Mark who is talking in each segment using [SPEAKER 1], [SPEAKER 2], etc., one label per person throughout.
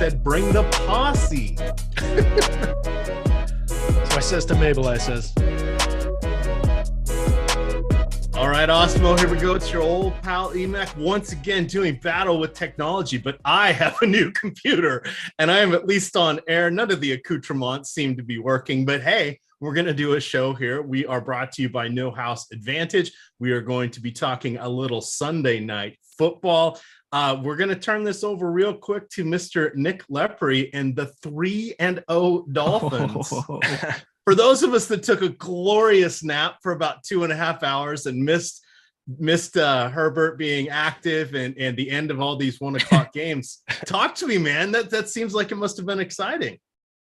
[SPEAKER 1] said, bring the posse.
[SPEAKER 2] So I says to Mabel, I says.
[SPEAKER 1] All right, Osmo, here we go. It's your old pal EMac once again doing battle with technology, but I have a new computer and I am at least on air. None of the accoutrements seem to be working, but hey, we're going to do a show here. We are brought to you by No House Advantage. We are going to be talking a little Sunday night football. We're going to turn this over real quick to Mr. Nick Lepri and the 3-0 Dolphins. For those of us that took a glorious nap for about 2.5 hours and missed Herbert being active and the end of all these 1 o'clock games, talk to me, man. That seems like it must have been exciting.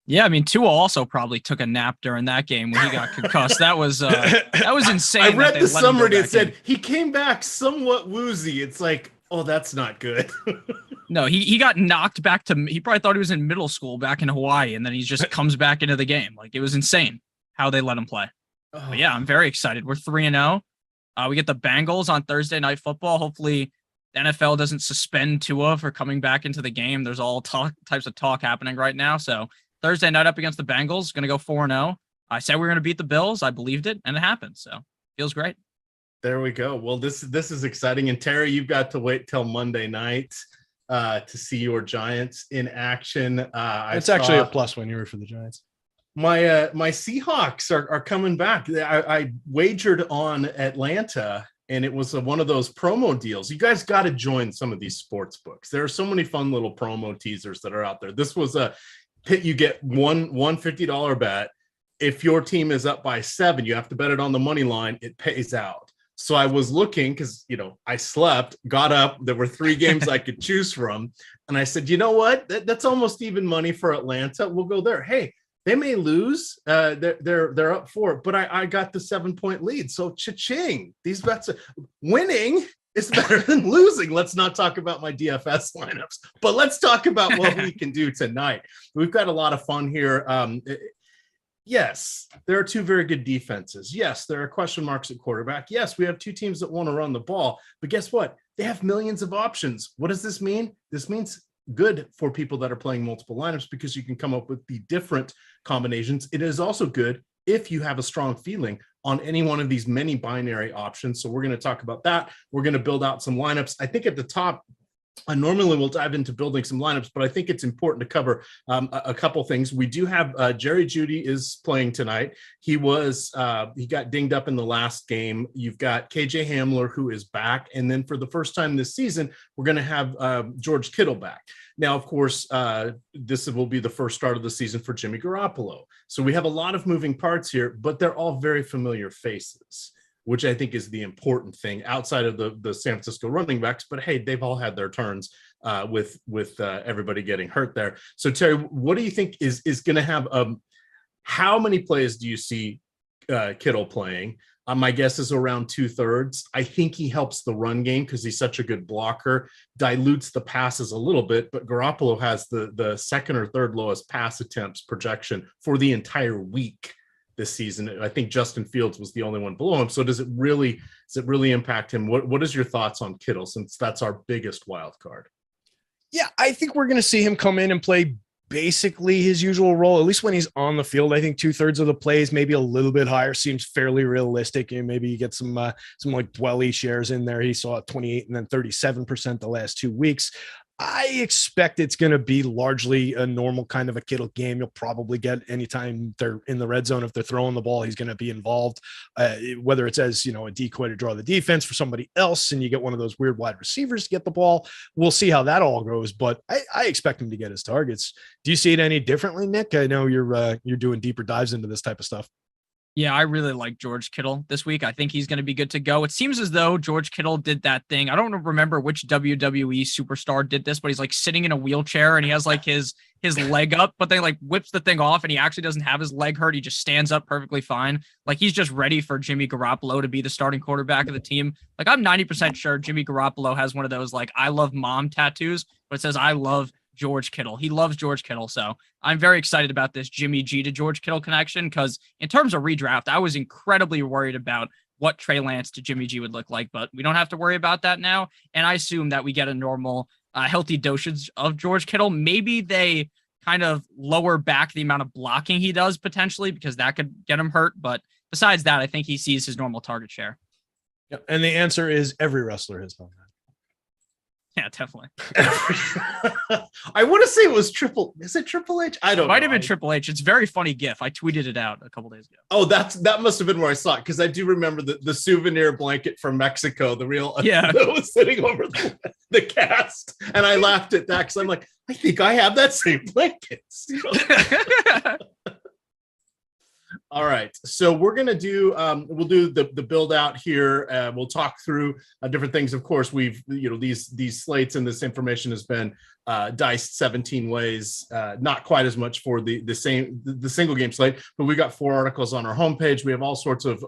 [SPEAKER 3] Yeah, I mean, Tua also probably took a nap during that game when he got concussed. That was insane.
[SPEAKER 1] I read the summary. It said he came back somewhat woozy. It's like, oh, that's not good.
[SPEAKER 3] No, he got knocked back to, he probably thought he was in middle school back in Hawaii, and then he just comes back into the game. Like, it was insane how they let him play. Oh. But yeah, I'm very excited. We're 3-0. We get the Bengals on Thursday Night Football. Hopefully the NFL doesn't suspend Tua for coming back into the game. There's all types of talk happening right now. So Thursday night up against the Bengals, going to go 4-0. I said we were going to beat the Bills. I believed it, and it happened. So feels great. There
[SPEAKER 1] we go. Well, this is exciting. And Terry, you've got to wait till Monday night to see your Giants in action.
[SPEAKER 2] It's actually a plus when you were for the Giants.
[SPEAKER 1] My Seahawks are coming back. I wagered on Atlanta, and it was one of those promo deals. You guys got to join some of these sports books. There are so many fun little promo teasers that are out there. This was a pit. You get one $50 bet. If your team is up by 7, you have to bet it on the money line. It pays out. So I was looking because, I slept, got up. There were 3 games I could choose from. And I said, you know what? That's almost even money for Atlanta. We'll go there. Hey, they may lose. They're up for it. But I got the 7-point lead. So cha-ching. These bets winning is better than losing. Let's not talk about my DFS lineups, but let's talk about what we can do tonight. We've got a lot of fun here. Yes, there are 2 very good defenses. Yes, there are question marks at quarterback. Yes, we have 2 teams that want to run the ball. But guess what? They have millions of options. What does this mean? This means good for people that are playing multiple lineups because you can come up with the different combinations. It is also good if you have a strong feeling on any one of these many binary options. So we're going to talk about that. We're going to build out some lineups. I think at the top, I normally will dive into building some lineups, but I think it's important to cover a couple things. We do have Jerry Jeudy is playing tonight. He got dinged up in the last game. You've got KJ Hamler, who is back. And then for the first time this season, we're going to have George Kittle back. Now, of course, this will be the first start of the season for Jimmy Garoppolo. So we have a lot of moving parts here, but they're all very familiar faces, which I think is the important thing outside of the San Francisco running backs. But hey, they've all had their turns with everybody getting hurt there. So Terry, what do you think is going to have? How many plays do you see Kittle playing? My guess is around 2/3. I think he helps the run game because he's such a good blocker, dilutes the passes a little bit, but Garoppolo has the second or third lowest pass attempts projection for the entire week this season. I think Justin Fields was the only one below him. So does it really impact him? What is your thoughts on Kittle, since that's our biggest wild card?
[SPEAKER 2] Yeah, I think we're going to see him come in and play basically his usual role, at least when he's on the field. I think 2/3 of the plays, maybe a little bit higher, seems fairly realistic. And maybe you get some like Dwelly shares in there. He saw 28 and then 37% the last 2 weeks. I expect it's going to be largely a normal kind of a Kittle game. You'll probably get anytime they're in the red zone, if they're throwing the ball, he's going to be involved, whether it's as, a decoy to draw the defense for somebody else, and you get one of those weird wide receivers to get the ball. We'll see how that all goes, but I expect him to get his targets. Do you see it any differently, Nick? I know you're doing deeper dives into this type of stuff.
[SPEAKER 3] Yeah, I really like George Kittle this week. I think he's going to be good to go. It seems as though George Kittle did that thing. I don't remember which WWE superstar did this, but he's like sitting in a wheelchair and he has like his leg up, but then like whips the thing off and he actually doesn't have his leg hurt. He just stands up perfectly fine. Like he's just ready for Jimmy Garoppolo to be the starting quarterback of the team. Like I'm 90% sure Jimmy Garoppolo has one of those like I love mom tattoos, but it says I love George Kittle. He loves George Kittle. So I'm very excited about this Jimmy G to George Kittle connection, because in terms of redraft, I was incredibly worried about what Trey Lance to Jimmy G would look like, but we don't have to worry about that now. And I assume that we get a normal healthy dosage of George Kittle. Maybe they kind of lower back the amount of blocking he does potentially because that could get him hurt. But besides that, I think he sees his normal target share.
[SPEAKER 2] Yeah, and the answer is every wrestler has done that.
[SPEAKER 3] Yeah, definitely.
[SPEAKER 1] I want to say it was Is it Triple H? I don't know.
[SPEAKER 3] Might have been Triple H. It's a very funny GIF. I tweeted it out a couple days ago.
[SPEAKER 1] Oh, that must have been where I saw it because I do remember the souvenir blanket from Mexico, the real that was sitting over the cast, and I laughed at that because I'm like, I think I have that same blanket. All right, so we're gonna do we'll do the build out here. We'll talk through different things. Of course, we've these slates and this information has been diced 17 ways. Not quite as much for the single game slate, but we got 4 articles on our homepage. We have all sorts of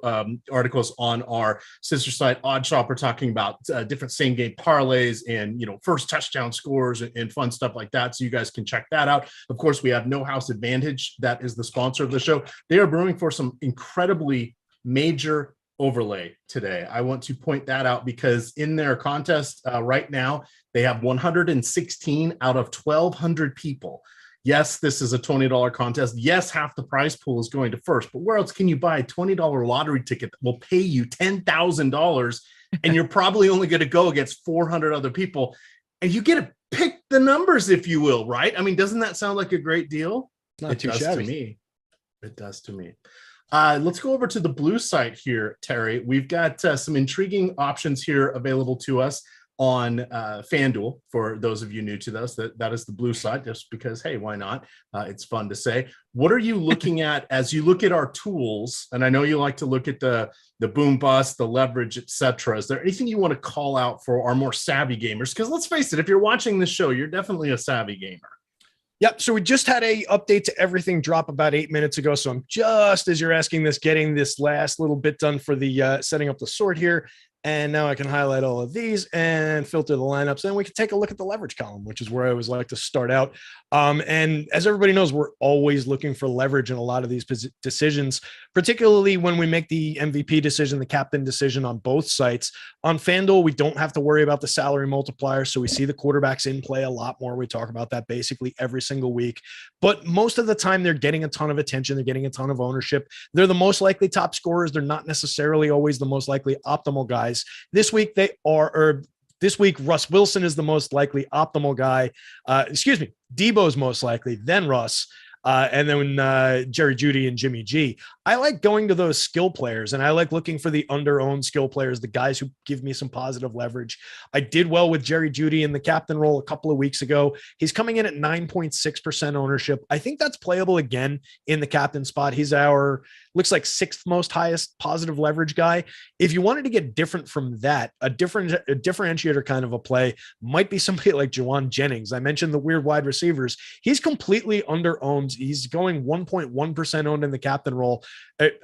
[SPEAKER 1] articles on our sister site Odd Shopper talking about different same game parlays and first touchdown scores and fun stuff like that. So you guys can check that out. Of course, we have No House Advantage. That is the sponsor of the show. They are brewing for some incredibly major overlay today. I want to point that out because in their contest right now, they have 116 out of 1,200 people. Yes, this is a $20 contest. Yes, half the prize pool is going to first, but where else can you buy a $20 lottery ticket that will pay you $10,000 and you're probably only going to go against 400 other people and you get to pick the numbers, if you will, right? I mean, doesn't that sound like a great deal?
[SPEAKER 2] Not too shabby.
[SPEAKER 1] To me. It does to me. Let's go over to the blue site here, Terry. We've got some intriguing options here available to us on FanDuel. For those of you new to this, that is the blue site, just because, hey, why not? It's fun to say. What are you looking at as you look at our tools? And I know you like to look at the boom bust, the leverage, etc. Is there anything you want to call out for our more savvy gamers? Because let's face it, if you're watching this show, you're definitely a savvy gamer.
[SPEAKER 2] Yep. So we just had a update to everything drop about 8 minutes ago. So I'm just, as you're asking this, getting this last little bit done for the setting up the sort here. And now I can highlight all of these and filter the lineups. And we can take a look at the leverage column, which is where I always like to start out. And as everybody knows, we're always looking for leverage in a lot of these decisions, particularly when we make the MVP decision, the captain decision on both sites. On FanDuel, we don't have to worry about the salary multiplier. So we see the quarterbacks in play a lot more. We talk about that basically every single week. But most of the time, they're getting a ton of attention. They're getting a ton of ownership. They're the most likely top scorers. They're not necessarily always the most likely optimal guys. This week, Russ Wilson is the most likely optimal guy. Debo's most likely, then Russ. And then Jerry Jeudy and Jimmy G. I like going to those skill players, and I like looking for the under-owned skill players, the guys who give me some positive leverage. I did well with Jerry Jeudy in the captain role a couple of weeks ago. He's coming in at 9.6% ownership. I think that's playable again in the captain spot. He's looks like 6th most highest positive leverage guy. If you wanted to get different from that, a differentiator kind of a play might be somebody like Juwan Jennings. I mentioned the weird wide receivers. He's completely under-owned. He's going 1.1% owned in the captain role.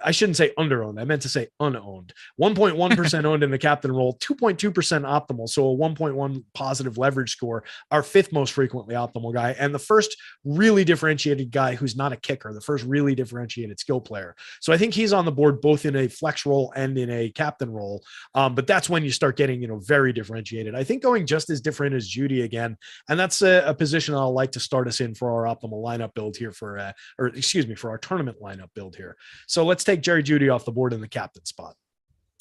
[SPEAKER 2] I shouldn't say under-owned. I meant to say unowned. 1.1% owned in the captain role, 2.2% optimal. So a 1.1 positive leverage score, our 5th most frequently optimal guy. And the first really differentiated guy who's not a kicker, the first really differentiated skill player. So I think he's on the board both in a flex role and in a captain role. But that's when you start getting, very differentiated. I think going just as different as Jeudy again. And that's a position I'll like to start us in for our optimal lineup build here for our tournament lineup build here. So let's take Jerry Jeudy off the board in the captain spot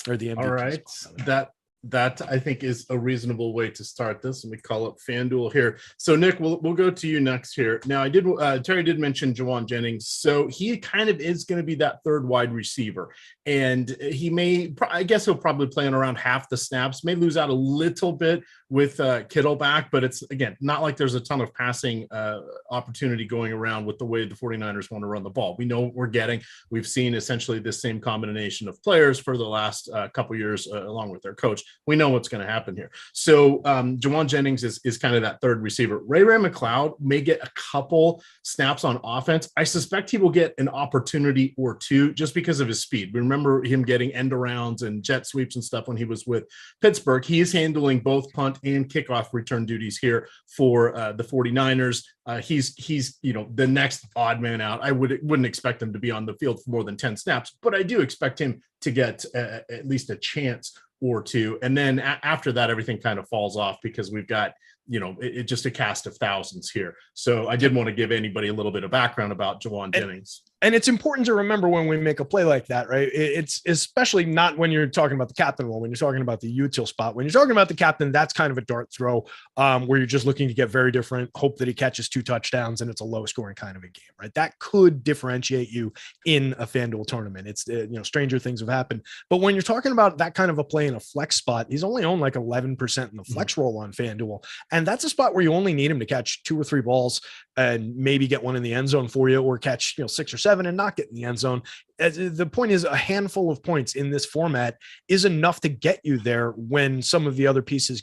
[SPEAKER 2] or the MVP.
[SPEAKER 1] All right.
[SPEAKER 2] Spot.
[SPEAKER 1] That I think is a reasonable way to start this. Let me call up FanDuel here. So Nick, we'll go to you next here. Now Terry did mention Juwan Jennings. So he kind of is going to be that 3rd wide receiver. And I guess he'll probably play on around half the snaps, may lose out a little bit with Kittle back, but it's, again, not like there's a ton of passing opportunity going around with the way the 49ers want to run the ball. We know what we're getting. We've seen essentially the same combination of players for the last couple years along with their coach. We know what's going to happen here. So Juwan Jennings is kind of that 3rd receiver. Ray McCloud may get a couple snaps on offense. I suspect he will get an opportunity or two just because of his speed. We remember him getting end arounds and jet sweeps and stuff when he was with Pittsburgh. He is handling both punt and kickoff return duties here for the 49ers. He's the next odd man out. I wouldn't expect him to be on the field for more than 10 snaps, but I do expect him to get at least a chance or two. And then after that, everything kind of falls off because we've got It just a cast of thousands here. So I did want to give anybody a little bit of background about Jawan Jennings.
[SPEAKER 2] And it's important to remember when we make a play like that, right? It's especially not when you're talking about the captain role, when you're talking about the util spot. When you're talking about the captain, that's kind of a dart throw where you're just looking to get very different, hope that he catches 2 touchdowns, and it's a low scoring kind of a game, right? That could differentiate you in a FanDuel tournament. It's, stranger things have happened. But when you're talking about that kind of a play in a flex spot, he's only owned like 11% in the flex roll on FanDuel. And that's a spot where you only need him to catch 2 or 3 balls and maybe get one in the end zone for you, or catch 6 or 7 and not get in the end zone. The point is, a handful of points in this format is enough to get you there when some of the other pieces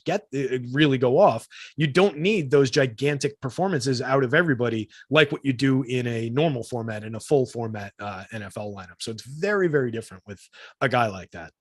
[SPEAKER 2] really go off. You don't need those gigantic performances out of everybody like what you do in a normal format, in a full format NFL lineup. So it's very, very different with a guy like that.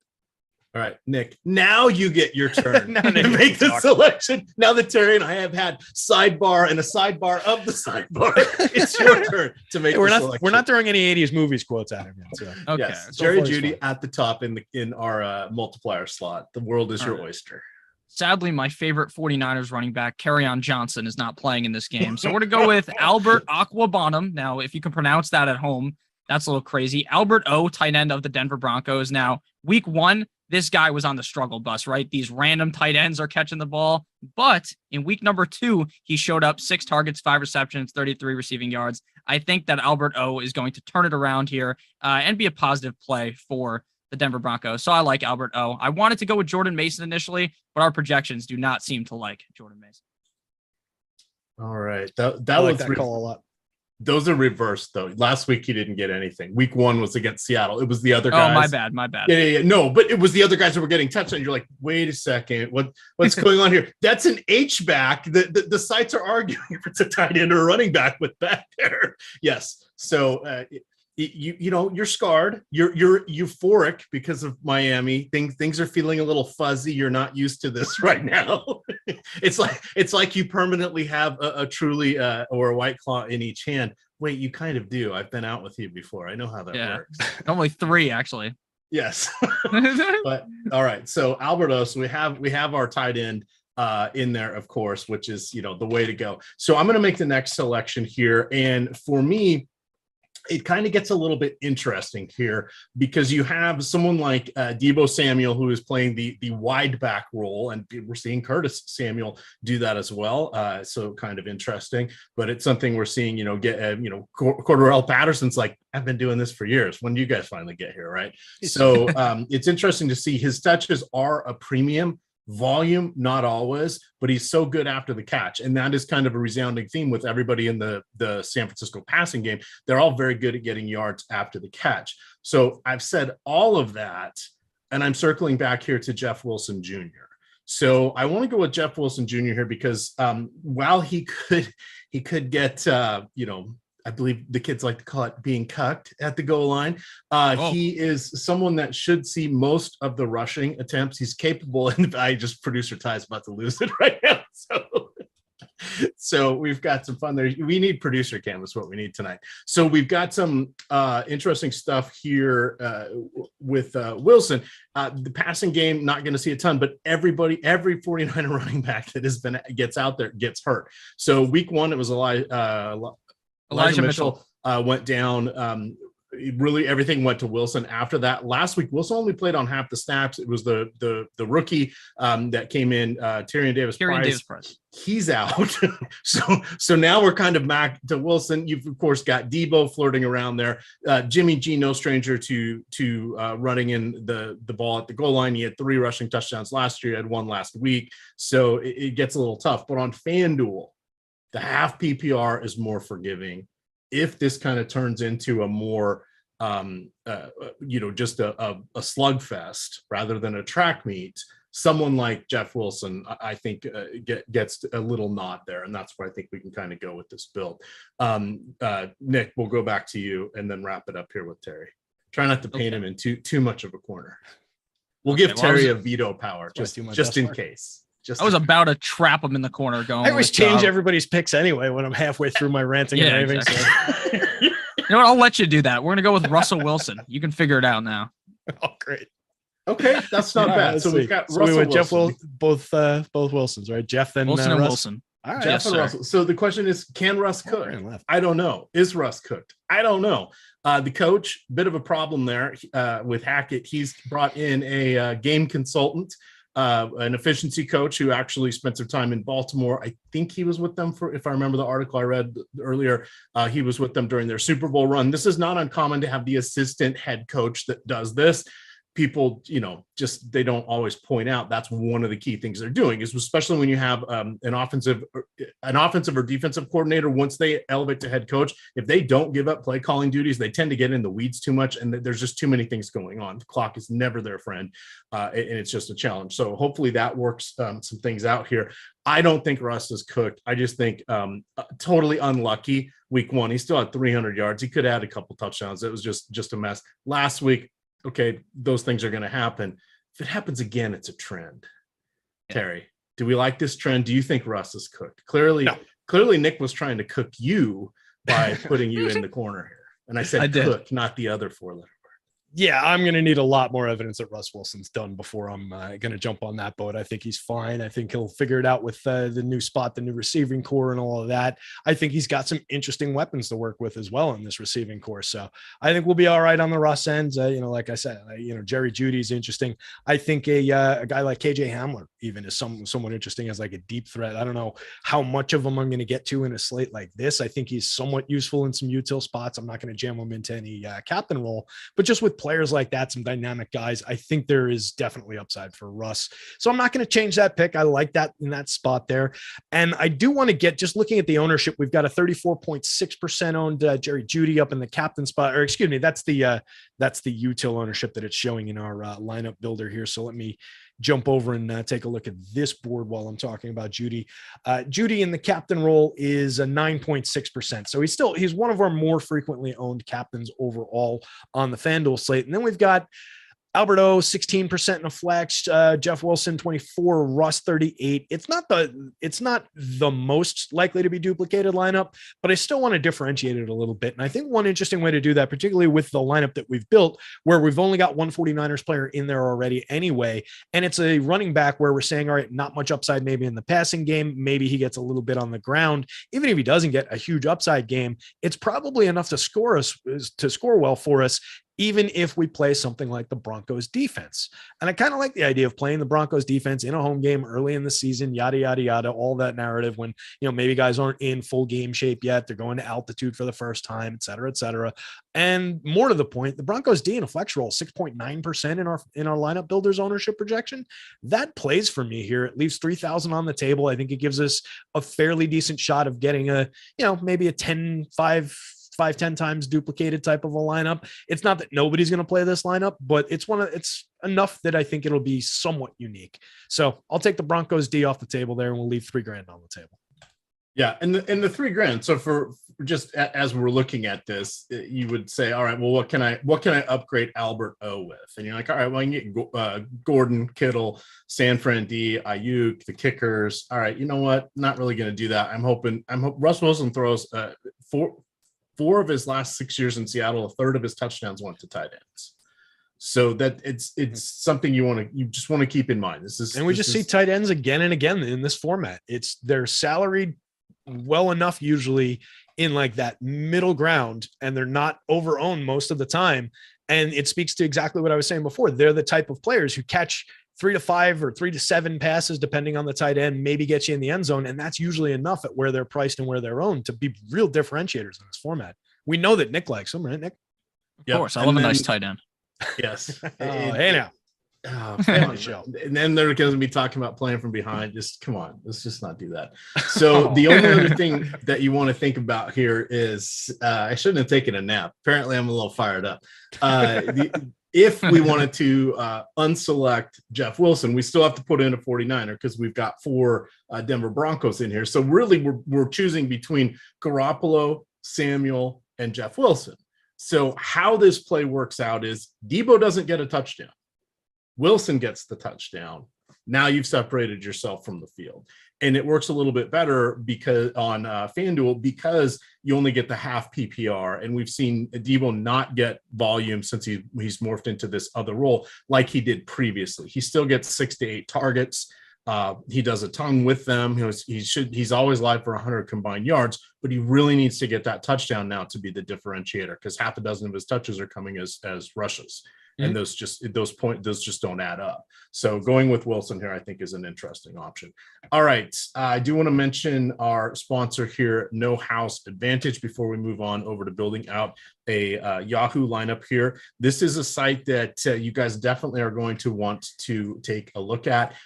[SPEAKER 1] All right, Nick, now you get your turn to make the selection. Now that Terry and I have had sidebar and a sidebar of the sidebar, it's your turn to make the selection.
[SPEAKER 2] We're not throwing any 80s movies quotes at him yet. So.
[SPEAKER 3] Okay.
[SPEAKER 1] Yes, Jerry Jeudy at the top in our multiplier slot. The world is your oyster.
[SPEAKER 3] Sadly, my favorite 49ers running back, Kerryon Johnson, is not playing in this game. So we're going to go with Albert Aquabonum. Now, if you can pronounce that at home, that's a little crazy. Albert O, tight end of the Denver Broncos. Now, week 1, this guy was on the struggle bus, right? These random tight ends are catching the ball. But in week number 2, he showed up 6 targets, 5 receptions, 33 receiving yards. I think that Albert O is going to turn it around here and be a positive play for the Denver Broncos. So I like Albert O. I wanted to go with Jordan Mason initially, but our projections do not seem to like Jordan Mason.
[SPEAKER 1] All right. That
[SPEAKER 2] was
[SPEAKER 1] was
[SPEAKER 2] that call a lot.
[SPEAKER 1] Those are reversed though. Last week he didn't get anything. Week 1 was against Seattle. It was the other guys.
[SPEAKER 3] Oh, my bad.
[SPEAKER 1] Yeah. No, but it was the other guys that were getting touchdowns. You're like, wait a second, what's going on here? That's an H back. The sites are arguing if it's a tight end or a running back with back there. Yes. So you're scarred. You're euphoric because of Miami. Things are feeling a little fuzzy. You're not used to this right now. It's like you permanently have a truly or a White Claw in each hand. Wait, you kind of do. I've been out with you before. I know how that works.
[SPEAKER 3] Only 3 actually.
[SPEAKER 1] Yes. But all right. So Alberto, so we have our tight end in there, of course, which is the way to go. So I'm going to make the next selection here, and for me, it kind of gets a little bit interesting here because you have someone like Deebo Samuel, who is playing the wide back role, and we're seeing Curtis Samuel do that as well. So kind of interesting, but it's something we're seeing, Cordarrelle Patterson's like, I've been doing this for years. When do you guys finally get here? Right. So it's interesting to see his touches are a premium. Volume, not always, but he's so good after the catch. And that is kind of a resounding theme with everybody in the San Francisco passing game. They're all very good at getting yards after the catch. So I've said all of that, and I'm circling back here to Jeff Wilson Jr. So I want to go with Jeff Wilson Jr. here because while he could get, I believe the kids like to call it being cucked at the goal line. He is someone that should see most of the rushing attempts. He's capable, and producer Ty's about to lose it right now. So we've got some fun there. We need producer cam is what we need tonight. So we've got some interesting stuff here with Wilson. The passing game, not going to see a ton, but every 49er running back that gets out there gets hurt. So week 1, it was Elijah Mitchell went down. Really, everything went to Wilson after that. Last week, Wilson only played on half the snaps. It was the rookie that came in, Tyrion Davis-Price. He's out. So now we're kind of back to Wilson. You've of course got Deebo flirting around there. Jimmy G, no stranger to running in the ball at the goal line. He had 3 rushing touchdowns last year. He had 1 last week. So it gets a little tough. But on FanDuel, the half PPR is more forgiving. If this kind of turns into a more, just a slugfest rather than a track meet, someone like Jeff Wilson, I think, gets a little nod there. And that's where I think we can kind of go with this build. Nick, we'll go back to you and then wrap it up here with Terry. Try not to paint him in too much of a corner. We'll give Terry a veto power just in case.
[SPEAKER 3] I was about to trap him in the corner going.
[SPEAKER 2] I always change everybody's picks anyway when I'm halfway through my ranting and raving.
[SPEAKER 3] Exactly. So. You know what? I'll let you do that. We're going to go with Russell Wilson. You can figure it out now.
[SPEAKER 2] Oh, great.
[SPEAKER 1] Okay, that's not bad. So we've got Russell
[SPEAKER 2] we Jeff
[SPEAKER 1] Wilson.
[SPEAKER 2] both Wilsons, right? Jeff and
[SPEAKER 3] Wilson and
[SPEAKER 2] Russ.
[SPEAKER 3] Wilson.
[SPEAKER 2] All right.
[SPEAKER 1] Jeff
[SPEAKER 3] Yes,
[SPEAKER 1] and
[SPEAKER 3] sir.
[SPEAKER 1] Russell. So the question is, can Russ cook? I don't know. Is Russ cooked? I don't know. The coach, bit of a problem there with Hackett. He's brought in a game consultant, an efficiency coach who actually spent some time in Baltimore. I think he was with them for, if I remember the article I read earlier, he was with them during their Super Bowl run. This is not uncommon to have the assistant head coach that does this. People, just they don't always point out that's one of the key things they're doing, is especially when you have an offensive or defensive coordinator. Once they elevate to head coach, if they don't give up play calling duties, they tend to get in the weeds too much, and there's just too many things going on. The clock is never their friend, and it's just a challenge. So hopefully that works some things out here. I don't think Russ is cooked. I just think totally unlucky. Week 1, he still had 300 yards. He could add a couple touchdowns. It was just a mess. Last week, okay, those things are going to happen. If it happens again, it's a trend. Yeah. Terry, do we like this trend? Do you think Russ is cooked? Clearly, Nick was trying to cook you by putting you in the corner here. And I said cook, not the other 4-letter word.
[SPEAKER 2] Yeah, I'm going to need a lot more evidence that Russ Wilson's done before I'm going to jump on that boat. I think he's fine. I think he'll figure it out with the new spot, the new receiving core and all of that. I think he's got some interesting weapons to work with as well in this receiving core. So I think we'll be all right on the Russ ends. Like I said, Jerry Jeudy's interesting. I think a guy like KJ Hamler even is somewhat interesting as like a deep threat. I don't know how much of them I'm going to get to in a slate like this. I think he's somewhat useful in some util spots. I'm not going to jam him into any captain role, but just with players like that, some dynamic guys, I think there is definitely upside for Russ. So I'm not going to change that pick. I like that in that spot there. And I do want to get, just looking at the ownership, we've got a 34.6% owned Jerry Jeudy up in the captain spot, or excuse me, that's the util ownership that it's showing in our lineup builder here. So let me jump over and take a look at this board while I'm talking about Jeudy. Jeudy in the captain role is a 9.6%. So he's one of our more frequently owned captains overall on the FanDuel slate. And then we've got Albert O, 16% in a flex, Jeff Wilson, 24, Russ, 38. It's not the most likely to be duplicated lineup, but I still want to differentiate it a little bit. And I think one interesting way to do that, particularly with the lineup that we've built, where we've only got one 49ers player in there already anyway, and it's a running back where we're saying, all right, not much upside maybe in the passing game. Maybe he gets a little bit on the ground. Even if he doesn't get a huge upside game, it's probably enough to score well for us, even if we play something like the Broncos defense. And I kind of like the idea of playing the Broncos defense in a home game early in the season, yada, yada, yada, all that narrative when, maybe guys aren't in full game shape yet. They're going to altitude for the first time, et cetera, et cetera. And more to the point, the Broncos D in a flex roll, 6.9% in our lineup builders ownership projection. That plays for me here. It leaves 3,000 on the table. I think it gives us a fairly decent shot of getting maybe a 5-10 times duplicated type of a lineup. It's not that nobody's going to play this lineup, but it's enough that I think it'll be somewhat unique. So I'll take the Broncos D off the table there, and we'll leave $3,000 on the table.
[SPEAKER 1] Yeah, and the $3,000. So for just as we're looking at this, you would say, all right, well, what can I upgrade Albert O with? And you're like, all right, well, I can get Gordon, Kittle, San Fran D, Ayuk, the kickers. All right, you know what? Not really going to do that. I'm hoping Russ Wilson throws four of his last 6 years in Seattle, a third of his touchdowns went to tight ends. So that it's something you just want to keep in mind. We see
[SPEAKER 2] tight ends again and again in this format. They're salaried well enough usually in like that middle ground, and they're not over-owned most of the time. And it speaks to exactly what I was saying before. They're the type of players who catch 3 to 5 or 3 to 7 passes, depending on the tight end, maybe get you in the end zone. And that's usually enough at where they're priced and where they're owned to be real differentiators in this format. We know that Nick likes them, right, Nick?
[SPEAKER 3] Of course. I love a nice tight end.
[SPEAKER 1] Yes.
[SPEAKER 2] Hey now.
[SPEAKER 1] Show. And then they're going to be talking about playing from behind. Just come on, let's just not do that. So the only other thing that you want to think about here is I shouldn't have taken a nap. Apparently I'm a little fired up. If we wanted to unselect Jeff Wilson, we still have to put in a 49er because we've got 4 Denver Broncos in here. So really we're choosing between Garoppolo, Samuel, and Jeff Wilson. So how this play works out is Debo doesn't get a touchdown. Wilson gets the touchdown. Now you've separated yourself from the field. And it works a little bit better because on FanDuel, because you only get the half PPR. And we've seen Debo not get volume since he's morphed into this other role like he did previously. He still gets 6 to 8 targets. He does a ton with them. He's always live for 100 combined yards, but he really needs to get that touchdown now to be the differentiator, because half a dozen of his touches are coming as rushes. And those just don't add up. So going with Wilson here, I think, is an interesting option. All right. I do want to mention our sponsor here, No House Advantage, before we move on over to building out a Yahoo lineup here. This is a site that you guys definitely are going to want to take a look at.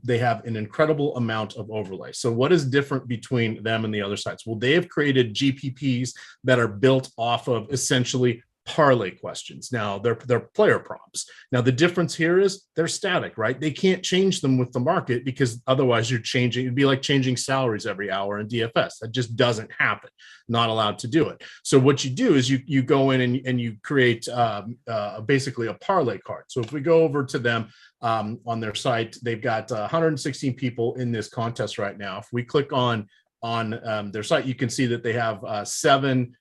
[SPEAKER 1] They have an incredible amount of overlay. So what is different between them and the other sites? Well, they have created GPPs that are built off of essentially parlay questions. Now they're player props. Now the difference here is they're static, right? They can't change them with the market, because otherwise it'd be like changing salaries every hour in DFS. That just doesn't happen. Not allowed to do it. So what you do is you go in and you create basically a parlay card. So if we go over to them on their site, they've got 116 people in this contest right now. If we click on their site, you can see that they have 7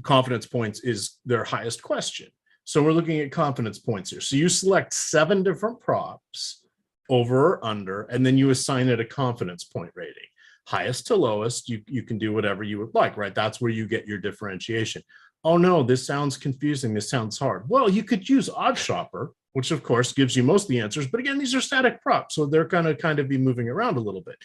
[SPEAKER 1] confidence points is their highest question. So we're looking at confidence points here. So you select 7 different props, over or under, and then you assign it a confidence point rating. Highest to lowest, you can do whatever you would like, right? That's where you get your differentiation. Oh no, this sounds confusing. This sounds hard. Well, you could use OddsShopper, which of course gives you most of the answers. But again, these are static props, so they're going to kind of be moving around a little bit.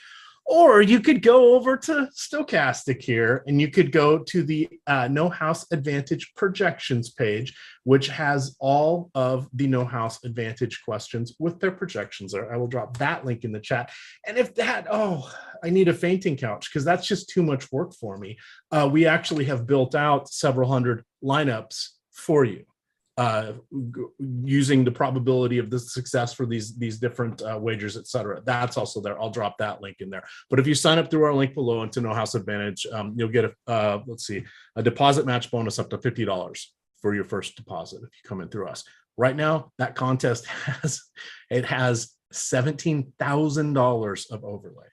[SPEAKER 1] Or you could go over to Stokastic here, and you could go to the No House Advantage projections page, which has all of the No House Advantage questions with their projections there. I will drop that link in the chat. And if I need a fainting couch, because that's just too much work for me. We actually have built out several hundred lineups for you, using the probability of the success for these different wagers, etc. That's also there. I'll drop that link in there. But if you sign up through our link below into No House Advantage, you'll get a deposit match bonus up to $50 for your first deposit if you come in through us. Right now, that contest has $17,000 of overlay.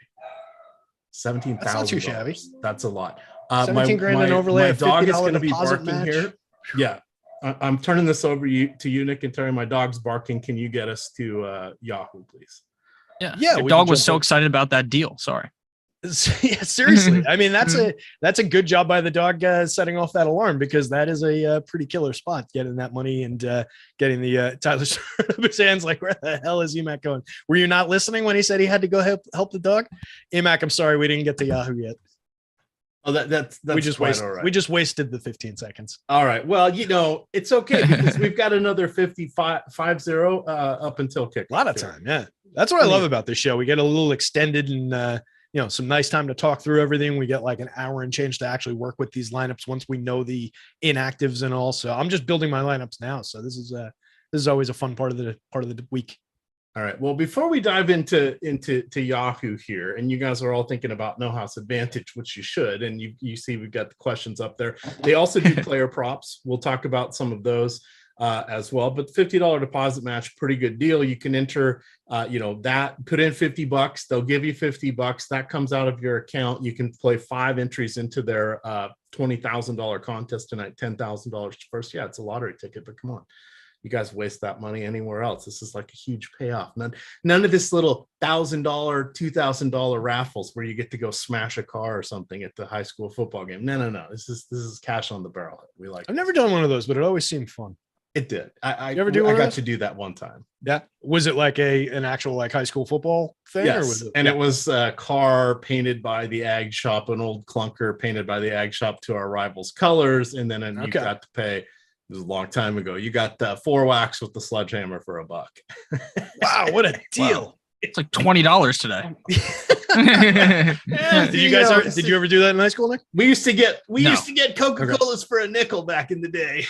[SPEAKER 1] $17,000. That's not too shabby. That's a lot.
[SPEAKER 2] 17 grand in overlay.
[SPEAKER 1] My dog is going to be barking here. Yeah. I'm turning this over to you, Nick and Terry. My dog's barking. Can you get us to Yahoo, please?
[SPEAKER 3] Yeah. Your dog was so excited about that deal. Sorry.
[SPEAKER 2] Yeah, seriously. I mean, that's a good job by the dog setting off that alarm, because that is a pretty killer spot, getting that money and getting the Tyler Stern up his hands. Like, where the hell is EMac going? Were you not listening when he said he had to go help the dog? EMac, I'm sorry, we didn't get to Yahoo yet.
[SPEAKER 1] Oh, that's
[SPEAKER 2] we just wasted the 15 seconds.
[SPEAKER 1] All right. Well, it's okay, because we've got another 50 up until kick.
[SPEAKER 2] A lot of time. Yeah. That's what I love about this show. We get a little extended and, some nice time to talk through everything. We get like an hour and change to actually work with these lineups once we know the inactives and all. So I'm just building my lineups now. So this is always a fun part of the week.
[SPEAKER 1] All right. Well, before we dive into Yahoo here, and you guys are all thinking about No House Advantage, which you should, and you see we've got the questions up there. They also do player props. We'll talk about some of those as well. But $50 deposit match, pretty good deal. You can enter, that, put in $50. They'll give you $50. That comes out of your account. You can play 5 entries into their $20,000 contest tonight, $10,000 first. Yeah, it's a lottery ticket, but come on. You guys waste that money anywhere else. This is like a huge payoff. None of this little $1,000, $2,000 raffles where you get to go smash a car or something at the high school football game. No. This is cash on the barrel. We like.
[SPEAKER 2] I've never done one of those, but it always seemed fun.
[SPEAKER 1] It did. I
[SPEAKER 2] got
[SPEAKER 1] to do that one time.
[SPEAKER 2] Yeah. Was it like an actual like high school football thing?
[SPEAKER 1] Yes.
[SPEAKER 2] Or was it?
[SPEAKER 1] And it was a car painted by the ag shop, an old clunker painted by the ag shop to our rivals' colors, and then you got to pay. It was a long time ago. You got 4 wax with the sledgehammer for $1.
[SPEAKER 2] Wow, what a deal!
[SPEAKER 3] Wow. It's like $20 today.
[SPEAKER 2] Yeah, did you ever do that in high school, Nick?
[SPEAKER 1] We used to get Coca-Colas for a nickel back in the day.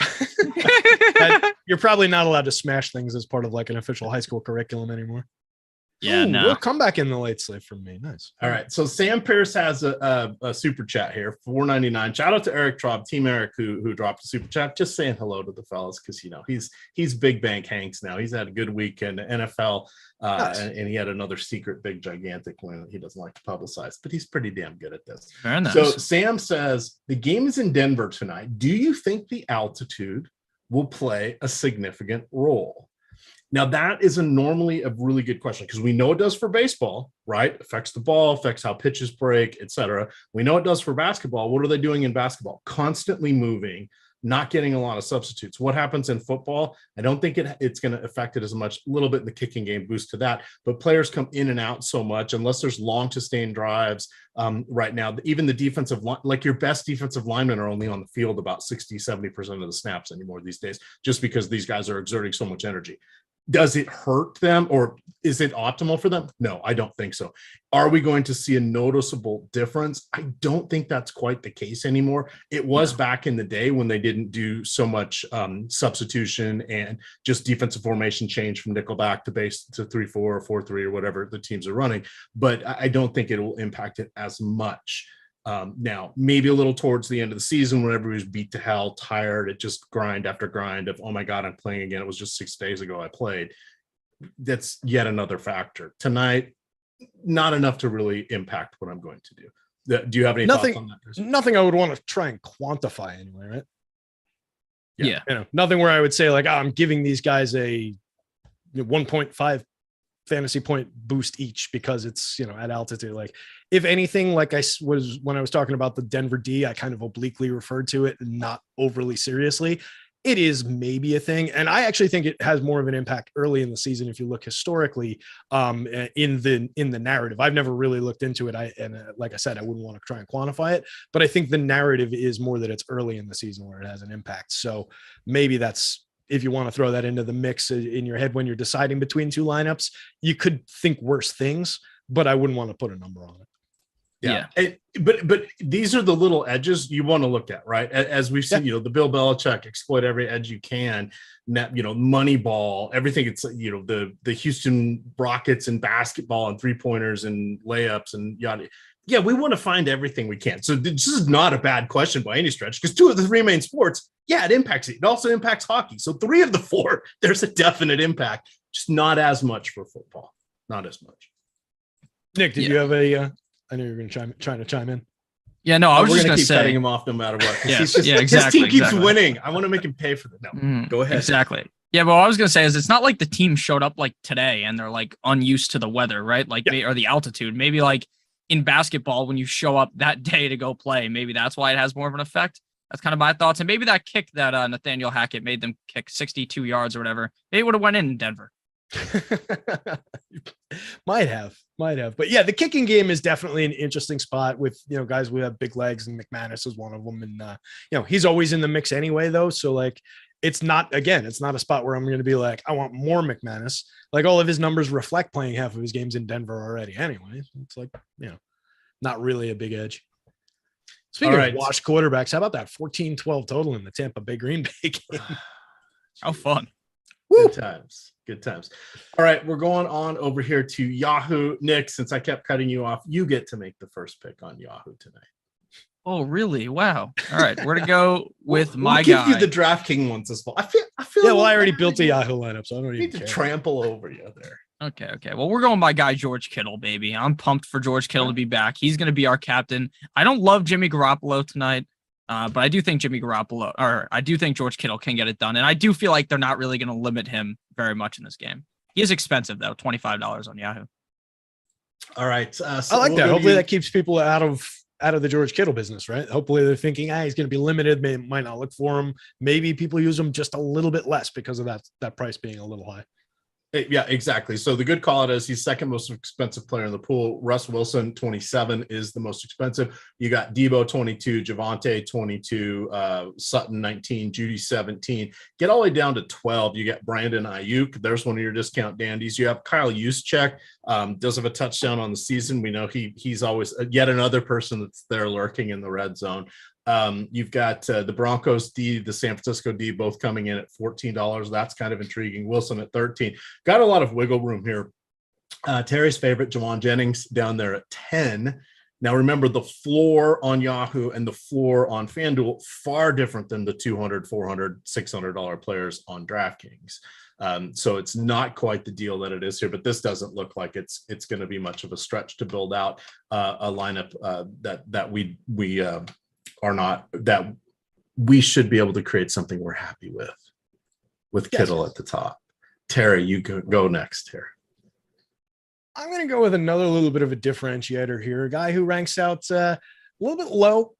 [SPEAKER 2] You're probably not allowed to smash things as part of like an official high school curriculum anymore.
[SPEAKER 3] Yeah,
[SPEAKER 2] Ooh,
[SPEAKER 3] no.
[SPEAKER 2] we'll come back in the late slate from me. Nice.
[SPEAKER 1] All right. So Sam Pierce has a super chat here, $4.99. Shout out to Eric Traub, Team Eric, who dropped a super chat. Just saying hello to the fellas because he's big bank Hanks now. He's had a good week in the NFL, nice. and he had another secret big gigantic win he doesn't like to publicize, but he's pretty damn good at this.
[SPEAKER 3] Very nice.
[SPEAKER 1] So Sam says the game is in Denver tonight. Do you think the altitude will play a significant role? Now, that is normally a really good question because we know it does for baseball, right? Affects the ball, affects how pitches break, etc. We know it does for basketball. What are they doing in basketball? Constantly moving, not getting a lot of substitutes. What happens in football? I don't think it's going to affect it as much. A little bit in the kicking game, boost to that. But players come in and out so much unless there's long sustained drives. Right now, even the defensive line, like your best defensive linemen are only on the field about 60-70% of the snaps anymore these days, just because these guys are exerting so much energy. Does it hurt them or is it optimal for them? No, I don't think so. Are we going to see a noticeable difference? I don't think that's quite the case anymore. It was back in the day when they didn't do so much substitution and just defensive formation change from nickel back to base to 3-4 or 4-3 or whatever the teams are running. But I don't think it will impact it as much. Now, maybe a little towards the end of the season when everybody's beat to hell, tired, it just grind after grind of, oh my God, I'm playing again. It was just 6 days ago I played. That's yet another factor. Tonight, not enough to really impact what I'm going to do. Do you have any thoughts on that?
[SPEAKER 2] Nothing I would want to try and quantify anyway, right?
[SPEAKER 3] Yeah.
[SPEAKER 2] Nothing where I would say like, I'm giving these guys a 1.5 fantasy point boost each because it's, at altitude. Like if anything, like when I was talking about the Denver D, I kind of obliquely referred to it and not overly seriously. It is maybe a thing. And I actually think it has more of an impact early in the season. If you look historically in the narrative, I've never really looked into it. Like I said, I wouldn't want to try and quantify it, but I think the narrative is more that it's early in the season where it has an impact. So maybe that's, if you want to throw that into the mix in your head when you're deciding between two lineups, you could think worse things, but I wouldn't want to put a number on it.
[SPEAKER 1] Yeah. But these are the little edges you want to look at, right? As we've seen, the Bill Belichick exploit every edge you can, money ball, everything. It's, the Houston Rockets and basketball and 3-pointers and layups and yada. Yeah, we want to find everything we can. So this is not a bad question by any stretch because 2 of the 3 main sports, it impacts it. It also impacts hockey. So 3 of the 4, there's a definite impact, just not as much for football. Not as much.
[SPEAKER 2] Nick, did you have I know you're going to trying to chime in.
[SPEAKER 3] Yeah, no, I was just
[SPEAKER 1] going to keep
[SPEAKER 3] say
[SPEAKER 1] cutting him off no matter what.
[SPEAKER 3] Exactly.
[SPEAKER 1] His team keeps winning. I want to make him pay for that. No, go ahead.
[SPEAKER 3] Exactly. Yeah, but what I was going to say is it's not like the team showed up like today and they're like unused to the weather, right? Like or the altitude. Maybe like in basketball, when you show up that day to go play, maybe that's why it has more of an effect. That's kind of my thoughts. And maybe that kick that Nathaniel Hackett made them kick 62 yards or whatever, maybe it would have went in Denver.
[SPEAKER 2] might have, but yeah, the kicking game is definitely an interesting spot with, guys who have big legs, and McManus is one of them. And, he's always in the mix anyway, though. So like, it's not a spot where I'm going to be like, I want more McManus. Like all of his numbers reflect playing half of his games in Denver already anyway. It's like, not really a big edge. Speaking of washed quarterbacks, how about that 14-12 total in the Tampa Bay Green Bay game?
[SPEAKER 3] How fun.
[SPEAKER 1] Good times. Good times. All right, we're going on over here to Yahoo. Nick, since I kept cutting you off, you get to make the first pick on Yahoo tonight.
[SPEAKER 3] Oh, really? Wow. All right, we're to go with my
[SPEAKER 1] guy.
[SPEAKER 3] guy.
[SPEAKER 1] Give you the DraftKings ones as well. I feel.
[SPEAKER 2] Yeah, well, I already built a Yahoo lineup, so I don't
[SPEAKER 1] need to trample over you there.
[SPEAKER 3] Okay. Well, we're going my guy George Kittle, baby. I'm pumped for George Kittle to be back. He's going to be our captain. I don't love Jimmy Garoppolo tonight, but I do think I do think George Kittle can get it done, and I do feel like they're not really going to limit him very much in this game. He is expensive though, $25 on Yahoo.
[SPEAKER 1] All right,
[SPEAKER 2] so I like that. Hopefully, that keeps people out of the George Kittle business, right? Hopefully they're thinking, he's going to be limited. Might not look for him. Maybe people use him just a little bit less because of that price being a little high.
[SPEAKER 1] Yeah, exactly. So the good call it is he's second most expensive player in the pool. Russ Wilson, 27 is the most expensive. You got Debo, 22, Javonte, 22, Sutton, 19, Judy, 17. Get all the way down to 12. You got Brandon Ayuk. There's one of your discount dandies. You have Kyle Juszczyk. Does have a touchdown on the season. We know he's always yet another person that's there lurking in the red zone. You've got the Broncos D, the San Francisco D, both coming in at $14. That's kind of intriguing. Wilson at 13. Got a lot of wiggle room here Terry's favorite, Jawan Jennings, down there at 10. Now, remember, the floor on Yahoo and the floor on FanDuel, far different than the $200, $400, $600 players on DraftKings. So it's not quite the deal that it is here, but this doesn't look like it's going to be much of a stretch to build out a lineup that we should be able to create something we're happy with Kittle at the top. Terry, you go next here.
[SPEAKER 2] I'm going to go with another little bit of a differentiator here. A guy who ranks out a little bit low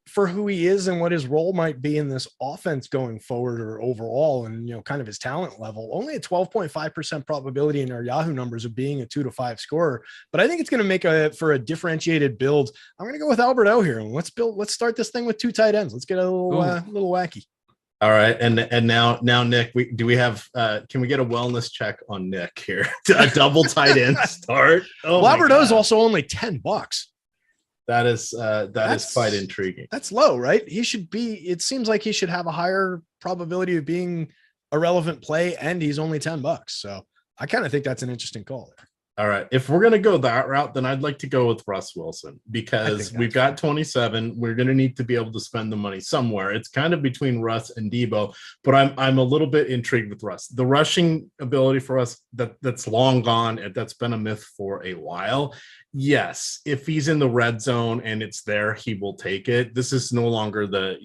[SPEAKER 2] for who he is and what his role might be in this offense going forward or overall, and, kind of his talent level. Only a 12.5% probability in our Yahoo numbers of being a 2 to 5 scorer, but I think it's going to make for a differentiated build. I'm going to go with Albert O here. Let's start this thing with 2 tight ends. Let's get a little wacky.
[SPEAKER 1] All right, and now Nick, can we get a wellness check on Nick here? A double tight end start.
[SPEAKER 2] Albert O is also only $10.
[SPEAKER 1] That is quite intriguing.
[SPEAKER 2] That's low, right? It seems like he should have a higher probability of being a relevant play, and he's only $10. So I kind of think that's an interesting call there.
[SPEAKER 1] All right. If we're going to go that route, then I'd like to go with Russ Wilson, because we've got 27. We're going to need to be able to spend the money somewhere. It's kind of between Russ and Debo, but I'm a little bit intrigued with Russ. The rushing ability for us, that's long gone. That's been a myth for a while. Yes, if he's in the red zone and it's there, he will take it. This is no longer the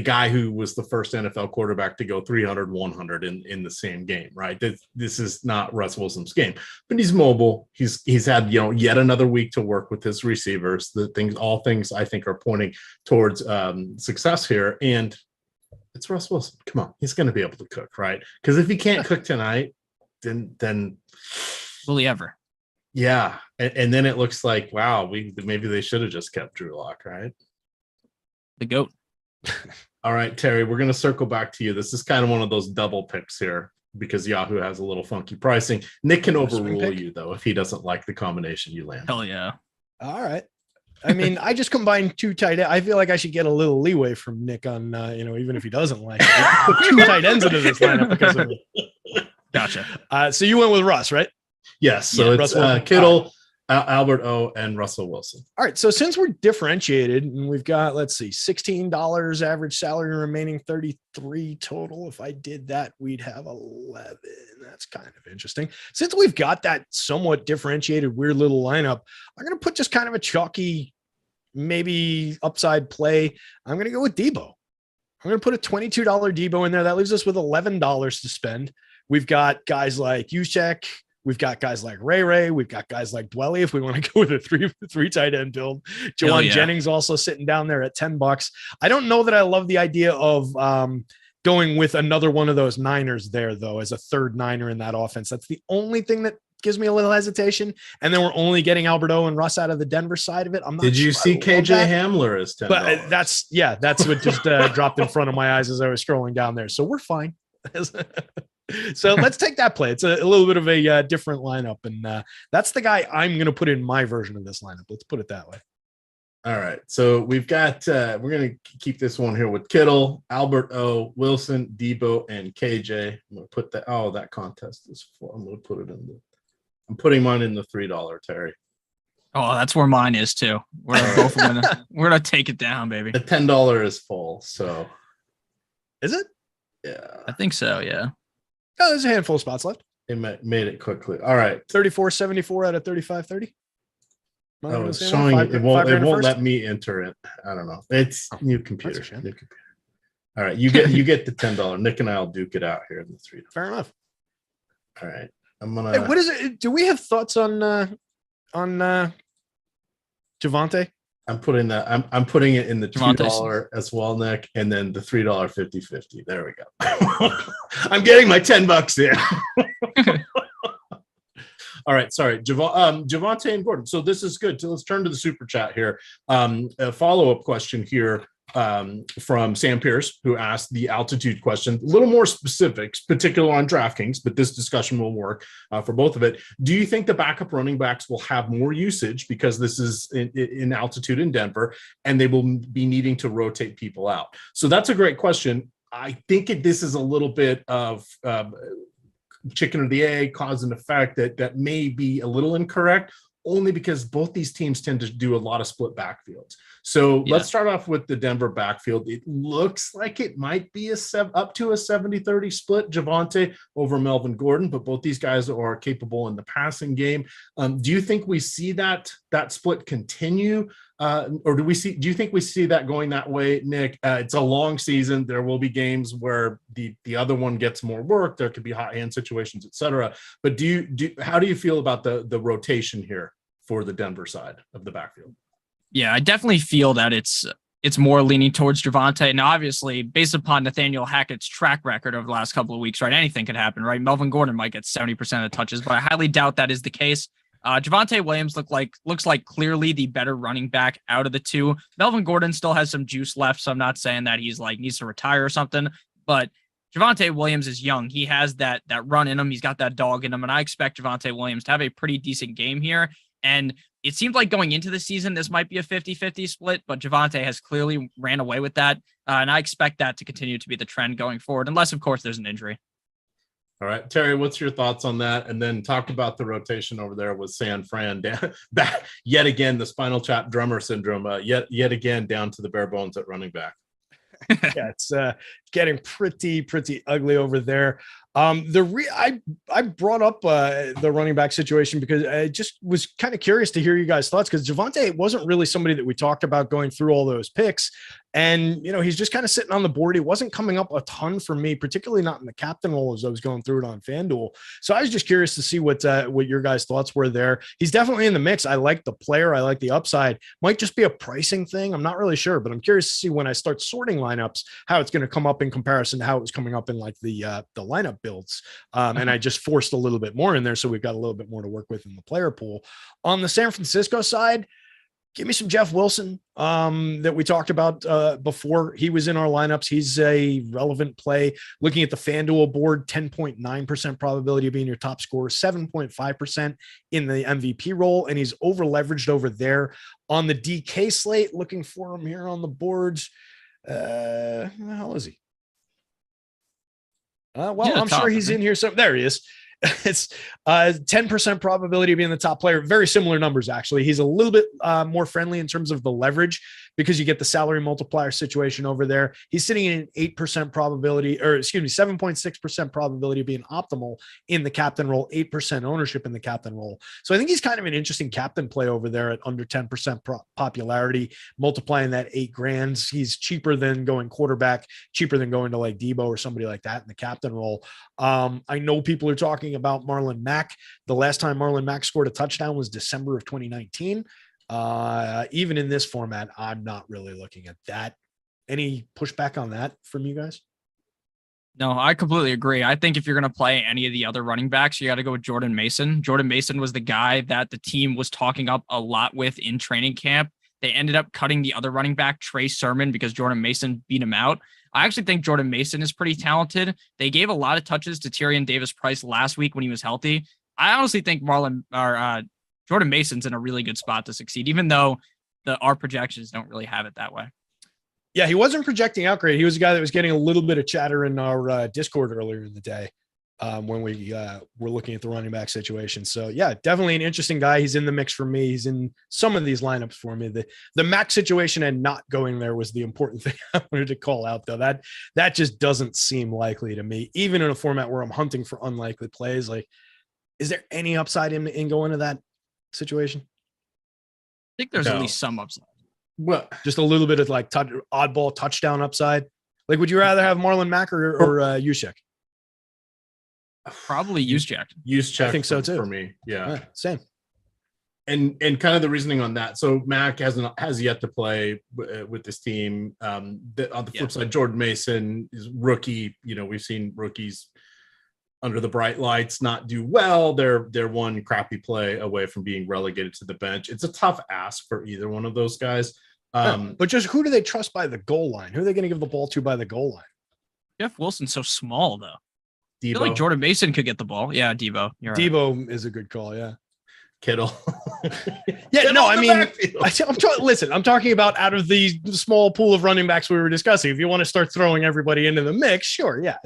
[SPEAKER 1] guy who was the first NFL quarterback to go 300, 100 in the same game, right? This is not Russ Wilson's game, but he's mobile. He's had, yet another week to work with his receivers. All things I think are pointing towards success here. And it's Russ Wilson. Come on. He's going to be able to cook, right? Because if he can't cook tonight, then
[SPEAKER 3] will he ever?
[SPEAKER 1] Yeah. And then it looks like, wow, maybe they should have just kept Drew Lock, right?
[SPEAKER 3] The GOAT.
[SPEAKER 1] All right, Terry, we're going to circle back to you. This is kind of one of those double picks here because Yahoo has a little funky pricing. Nick can overrule you, though, if he doesn't like the combination you land.
[SPEAKER 3] Hell yeah.
[SPEAKER 2] All right. I mean, I just combined 2 tight ends. I feel like I should get a little leeway from Nick on, even if he doesn't like it. Put 2 tight ends into this lineup because of me.
[SPEAKER 3] Gotcha.
[SPEAKER 2] So you went with Russ, right?
[SPEAKER 1] Yes. So it's Kittle, Albert O, and Russell Wilson.
[SPEAKER 2] All right. So since we're differentiated and we've got, let's see, $16 average salary remaining, 33 total. If I did that, we'd have 11. That's kind of interesting. Since we've got that somewhat differentiated, weird little lineup, I'm going to put just kind of a chalky, maybe upside play. I'm going to go with Debo. I'm going to put a $22 Debo in there. That leaves us with $11 to spend. We've got guys like Juszczyk. We've got guys like Ray. We've got guys like Dwelly. If we want to go with a three tight end build, Jawan Jennings also sitting down there at $10. I don't know that I love the idea of going with another one of those Niners there, though, as a third Niner in that offense. That's the only thing that gives me a little hesitation. And then we're only getting Albert O and Russ out of the Denver side of it. I'm not.
[SPEAKER 1] Did you see KJ Hamler as $10?
[SPEAKER 2] But that's what just dropped in front of my eyes as I was scrolling down there. So we're fine. So let's take that play. It's a little bit of a different lineup, and that's the guy I'm going to put in my version of this lineup. Let's put it that way.
[SPEAKER 1] All right. So we've got we're going to keep this one here with Kittle, Albert O, Wilson, Debo, and KJ. I'm going to put that contest is full. I'm going to put it in I'm putting mine in the $3, Terry.
[SPEAKER 3] Oh, that's where mine is too. We're both we're gonna take it down, baby.
[SPEAKER 1] The $10 is full. So
[SPEAKER 2] is it?
[SPEAKER 1] Yeah,
[SPEAKER 3] I think so. Yeah.
[SPEAKER 2] Oh, there's a handful of spots left.
[SPEAKER 1] It made it quickly. All right.
[SPEAKER 2] 34.74 out of 35.30.
[SPEAKER 1] Oh, it's showing it won't let me enter it. I don't know. It's new computer. All right. You get the $10. Nick and I'll duke it out here in the $3.
[SPEAKER 2] Fair enough.
[SPEAKER 1] All right. I'm gonna.
[SPEAKER 2] Hey, what is it? Do we have thoughts on Javonte?
[SPEAKER 1] I'm putting it in the $2 as well, Nick, and then the $3 50-50. There we go. I'm getting my $10 in. All right, sorry, Javonte and Gordon. So this is good. So let's turn to the super chat here. A follow-up question here from Sam Pierce, who asked the altitude question, a little more specifics, particular on DraftKings, but this discussion will work for both of it. Do you think the backup running backs will have more usage because this is in altitude in Denver and they will be needing to rotate people out? So that's a great question. I think this is a little bit of chicken or the egg, cause and effect that may be a little incorrect, only because both these teams tend to do a lot of split backfields. So let's start off with the Denver backfield. It looks like it might be up to a 70-30 split, Javonte over Melvin Gordon, but both these guys are capable in the passing game. Do you think we see that split continue? Or do you think we see that going that way, Nick? It's a long season. There will be games where the other one gets more work. There could be hot hand situations, etc. But how do you feel about the rotation here for the Denver side of the backfield?
[SPEAKER 3] Yeah, I definitely feel that it's more leaning towards Javonte. Now, obviously, based upon Nathaniel Hackett's track record over the last couple of weeks, right, anything could happen, right? Melvin Gordon might get 70% of the touches, but I highly doubt that is the case. Javonte Williams looks like clearly the better running back out of the two. Melvin Gordon still has some juice left, so I'm not saying that he's needs to retire or something, but Javonte Williams is young. He has that run in him. He's got that dog in him, and I expect Javonte Williams to have a pretty decent game here. And it seemed like going into the season, this might be a 50-50 split, but Javonte has clearly ran away with that. And I expect that to continue to be the trend going forward, unless, of course, there's an injury.
[SPEAKER 1] All right, Terry, what's your thoughts on that? And then talk about the rotation over there with San Fran back yet again, the spinal tap drummer syndrome, yet again down to the bare bones at running back.
[SPEAKER 2] Yeah, it's getting pretty ugly over there. I brought up the running back situation because I just was kind of curious to hear you guys' thoughts, because Javonte wasn't really somebody that we talked about going through all those picks. And, he's just kind of sitting on the board. He wasn't coming up a ton for me, particularly not in the captain role as I was going through it on FanDuel. So I was just curious to see what your guys' thoughts were there. He's definitely in the mix. I like the player. I like the upside. Might just be a pricing thing. I'm not really sure, but I'm curious to see when I start sorting lineups, how it's going to come up in comparison to how it was coming up in the lineup builds. And I just forced a little bit more in there. So we've got a little bit more to work with in the player pool. On the San Francisco side, give me some Jeff Wilson that we talked about before. He was in our lineups. He's a relevant play. Looking at the FanDuel board, 10.9% probability of being your top scorer, 7.5% in the MVP role, and he's over leveraged over there. On the DK slate, looking for him here on the boards. Where the hell is he? I'm sure he's in here. So there he is. It's 10% probability of being the top player. Very similar numbers, actually. He's a little bit more friendly in terms of the leverage because you get the salary multiplier situation over there. He's sitting in an 8% probability, or excuse me, 7.6% probability of being optimal in the captain role, 8% ownership in the captain role. So I think he's kind of an interesting captain play over there at under 10% popularity, multiplying that $8,000. He's cheaper than going quarterback, cheaper than going to like Debo or somebody like that in the captain role. I know people are talking about Marlon Mack. The last time Marlon Mack scored a touchdown was December of 2019. Even in this format, I'm not really looking at that. Any pushback on that from you guys?
[SPEAKER 3] No, I completely agree. I think if you're going to play any of the other running backs, you got to go with Jordan Mason. Jordan Mason was the guy that the team was talking up a lot with in training camp. They ended up cutting the other running back, Trey Sermon, because Jordan Mason beat him out. I actually think Jordan Mason is pretty talented. They gave a lot of touches to Tyrion Davis-Price last week when he was healthy. I honestly think Jordan Mason's in a really good spot to succeed, even though our projections don't really have it that way.
[SPEAKER 2] Yeah, he wasn't projecting out great. He was a guy that was getting a little bit of chatter in our Discord earlier in the day when we were looking at the running back situation. So yeah, definitely an interesting guy. He's in the mix for me. He's in some of these lineups for me. The Mac situation and not going there was the important thing I wanted to call out, though. That just doesn't seem likely to me, even in a format where I'm hunting for unlikely plays. Like, is there any upside in going to that situation?
[SPEAKER 3] I think there's at least some upside.
[SPEAKER 2] Well, just a little bit of like oddball touchdown upside. Like, would you rather have Marlon Mack or Juszczyk?
[SPEAKER 3] Probably Juszczyk.
[SPEAKER 1] Juszczyk,
[SPEAKER 2] I think so too.
[SPEAKER 1] For me, yeah,
[SPEAKER 2] same.
[SPEAKER 1] And kind of the reasoning on that. So Mack has yet to play with this team. On the flip side, Jordan Mason is rookie. We've seen rookies under the bright lights not do well. They're one crappy play away from being relegated to the bench. It's a tough ask for either one of those guys.
[SPEAKER 2] But just who do they trust by the goal line? Who are they going to give the ball to by the goal line?
[SPEAKER 3] Jeff Wilson's so small, though.
[SPEAKER 1] Debo.
[SPEAKER 3] I feel like Jordan Mason could get the ball. Yeah, Debo. You're right.
[SPEAKER 2] Debo is a good call, yeah.
[SPEAKER 1] Kittle.
[SPEAKER 2] Yeah, no, I mean,
[SPEAKER 1] Backfield.
[SPEAKER 2] I'm talking about out of the small pool of running backs we were discussing. If you want to start throwing everybody into the mix, sure, yeah.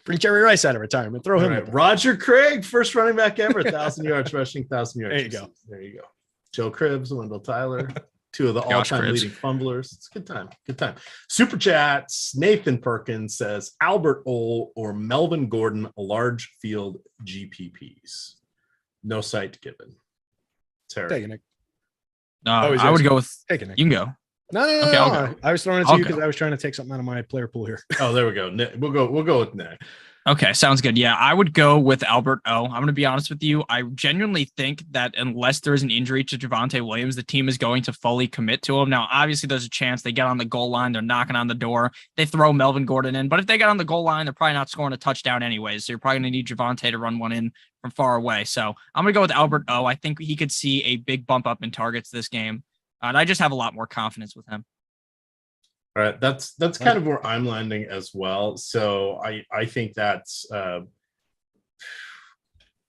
[SPEAKER 2] Bring Jerry Rice out of retirement, throw him.
[SPEAKER 1] Right. Roger Craig, first running back ever, 1,000 yards rushing, 1,000 yards.
[SPEAKER 2] There you go.
[SPEAKER 1] There you go. Joe Cribbs, Wendell Tyler, two of the all-time leading fumblers. It's a good time. Good time. Super chats. Nathan Perkins says Albert O or Melvin Gordon, large field GPPs. No site given. Terry.
[SPEAKER 2] Taking it.
[SPEAKER 3] No, I would go with.
[SPEAKER 2] Taking it.
[SPEAKER 3] You can go.
[SPEAKER 2] No.
[SPEAKER 3] Okay, I'll go.
[SPEAKER 2] I was throwing it to you because I was trying to take something out of my player pool here.
[SPEAKER 1] Oh, there we go. Nick, we'll go with Nick.
[SPEAKER 3] Okay, sounds good. Yeah, I would go with Albert O. I'm going to be honest with you. I genuinely think that unless there's an injury to Javonte Williams, the team is going to fully commit to him. Now, obviously, there's a chance they get on the goal line. They're knocking on the door. They throw Melvin Gordon in. But if they get on the goal line, they're probably not scoring a touchdown anyways. So you're probably going to need Javonte to run one in from far away. So I'm going to go with Albert O. I think he could see a big bump up in targets this game. And I just have a lot more confidence with him.
[SPEAKER 1] All right, that's kind of where I'm landing as well. So I think that's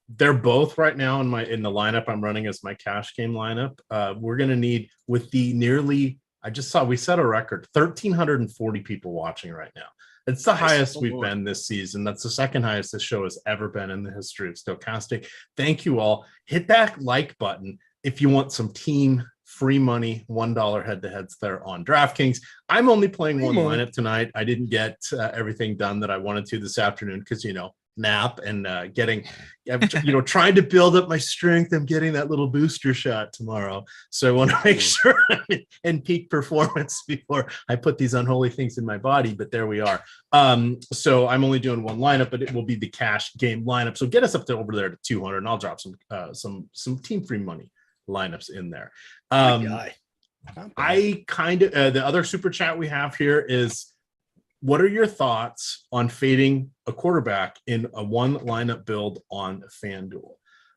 [SPEAKER 1] they're both right now in the lineup I'm running as my cash game lineup. We're gonna need with the nearly we set a record 1,340 people watching right now. It's the highest we've been this season. That's the second highest this show has ever been in the history of Stokastic. Thank you all. Hit that like button if you want some team free money, $1 head-to-heads there on DraftKings. I'm only playing one lineup tonight. I didn't get everything done that I wanted to this afternoon because, nap and trying to build up my strength. I'm getting that little booster shot tomorrow. So I want to make sure I'm in peak performance before I put these unholy things in my body. But there we are. So I'm only doing one lineup, but it will be the cash game lineup. So get us up to over there to 200 and I'll drop some team free money lineups in there. I kind of the other super chat we have here is, what are your thoughts on fading a quarterback in a one lineup build on FanDuel?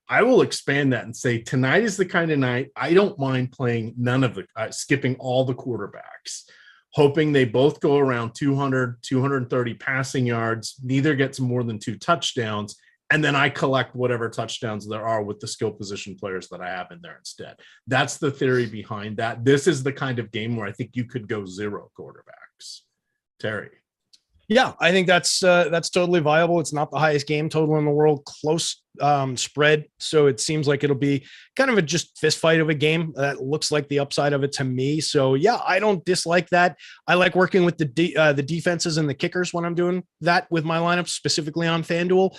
[SPEAKER 1] I will expand that and say tonight is the kind of night I don't mind playing skipping all the quarterbacks, hoping they both go around 200, 230 passing yards, neither gets more than 2 touchdowns. And then I collect whatever touchdowns there are with the skill position players that I have in there instead. That's the theory behind that. This is the kind of game where I think you could go 0 quarterbacks. Terry.
[SPEAKER 2] Yeah, I think that's totally viable. It's not the highest game total in the world, close spread. So it seems like it'll be kind of a just fist fight of a game. That looks like the upside of it to me. So yeah, I don't dislike that. I like working with the defenses and the kickers when I'm doing that with my lineup, specifically on FanDuel.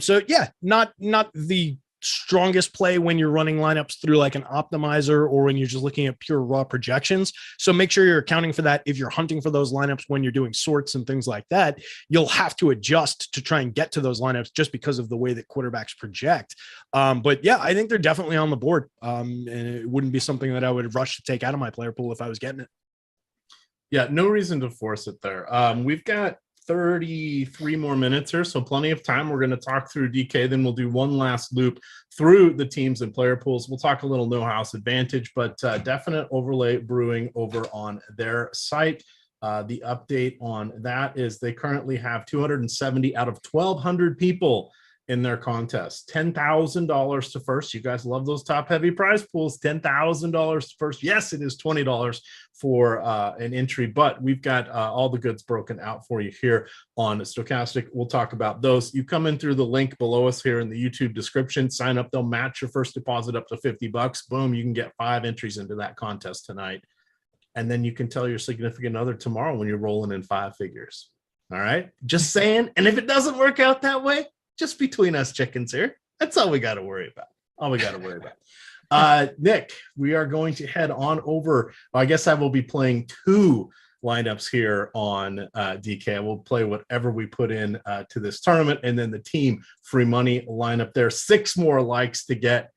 [SPEAKER 2] So yeah, not the strongest play when you're running lineups through like an optimizer or when you're just looking at pure raw projections. So make sure you're accounting for that. If you're hunting for those lineups when you're doing sorts and things like that, you'll have to adjust to try and get to those lineups just because of the way that quarterbacks project. But yeah, I think they're definitely on the board. And it wouldn't be something that I would rush to take out of my player pool if I was getting it.
[SPEAKER 1] Yeah, no reason to force it there. We've got 33 more minutes here, so plenty of time. We're going to talk through DK, then we'll do one last loop through the teams and player pools. We'll talk a little no house advantage, but definite overlay brewing over on their site. The update on that is they currently have 270 out of 1,200 people in their contest. $10,000 to first. You guys love those top heavy prize pools. $10,000 to first. Yes, it is $20 for an entry, but we've got all the goods broken out for you here on Stokastic. We'll talk about those. You come in through the link below us here in the YouTube description, sign up. They'll match your first deposit up to $50. Boom, you can get 5 entries into that contest tonight. And then you can tell your significant other tomorrow when you're rolling in 5 figures. All right. Just saying. And if it doesn't work out that way, just between us chickens here. That's all we got to worry about. Nick, we are going to head on over. I guess I will be playing 2 lineups here on DK. I will play whatever we put in to this tournament, and then the team free money lineup there. 6 more likes to get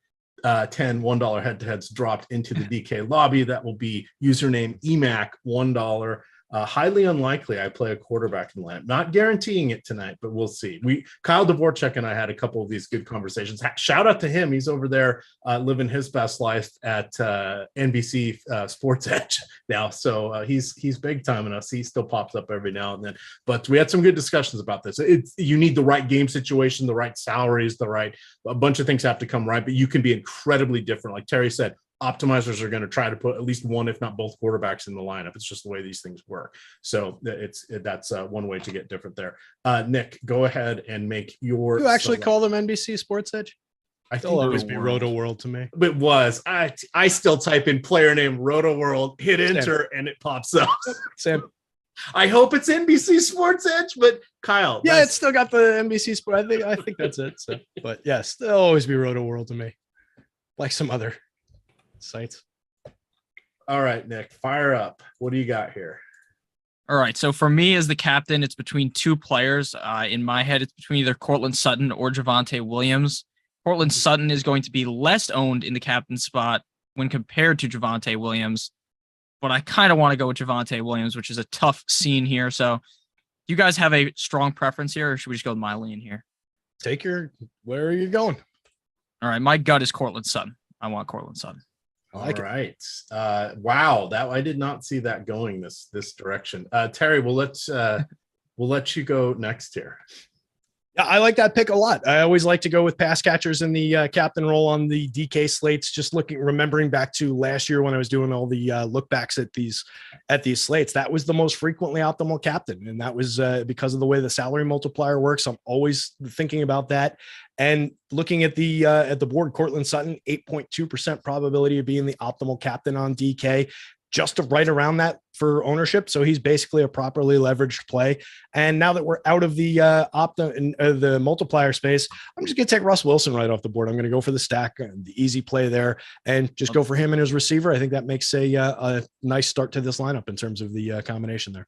[SPEAKER 1] 10 $1 head-to-heads dropped into the DK lobby. That will be username EMac $1. Highly unlikely I play a quarterback in the lineup. Not guaranteeing it tonight, but we'll see. Kyle Dvorak and I had a couple of these good conversations. Shout out to him. He's over there living his best life at NBC Sports Edge now. So he's big time in us. He still pops up every now and then. But we had some good discussions about this. You need the right game situation, the right salaries, a bunch of things have to come right, but you can be incredibly different. Like Terry said, optimizers are going to try to put at least one, if not both quarterbacks in the lineup. It's just the way these things work. So that's one way to get different there. Nick, go ahead and make your.
[SPEAKER 2] You actually call them NBC Sports Edge?
[SPEAKER 1] I
[SPEAKER 2] They'll always be Roto World to me.
[SPEAKER 1] It was. I still type in player name Roto World, hit enter, and it pops up.
[SPEAKER 2] Sam.
[SPEAKER 1] I hope it's NBC Sports Edge, but Kyle.
[SPEAKER 2] Yeah, it's still got the NBC Sport. I think that's it. So, but yes, they'll always be Roto World to me, like some other sites.
[SPEAKER 1] All right, Nick, fire up. What do you got here?
[SPEAKER 3] All right. So for me as the captain, it's between two players. In my head, it's between either Cortland Sutton or Javonte Williams. Cortland Sutton is going to be less owned in the captain spot when compared to Javonte Williams. But I kind of want to go with Javonte Williams, which is a tough scene here. So do you guys have a strong preference here, or should we just go with my lean here?
[SPEAKER 2] Where are you going?
[SPEAKER 3] All right. My gut is Cortland Sutton. I want Cortland Sutton.
[SPEAKER 1] All right. Wow, that I did not see that going this direction. Terry, we'll let you go next here.
[SPEAKER 2] Yeah, I like that pick a lot. I always like to go with pass catchers in the captain role on the DK slates. Just remembering back to last year when I was doing all the look backs at these slates, that was the most frequently optimal captain, and that was because of the way the salary multiplier works. I'm always thinking about that. And looking at the board, Cortland Sutton, 8.2% probability of being the optimal captain on DK, just right around that for ownership. So he's basically a properly leveraged play. And now that we're out of the the multiplier space, I'm just going to take Russ Wilson right off the board. I'm going to go for the stack, the easy play there, and just go for him and his receiver. I think that makes a nice start to this lineup in terms of the combination there.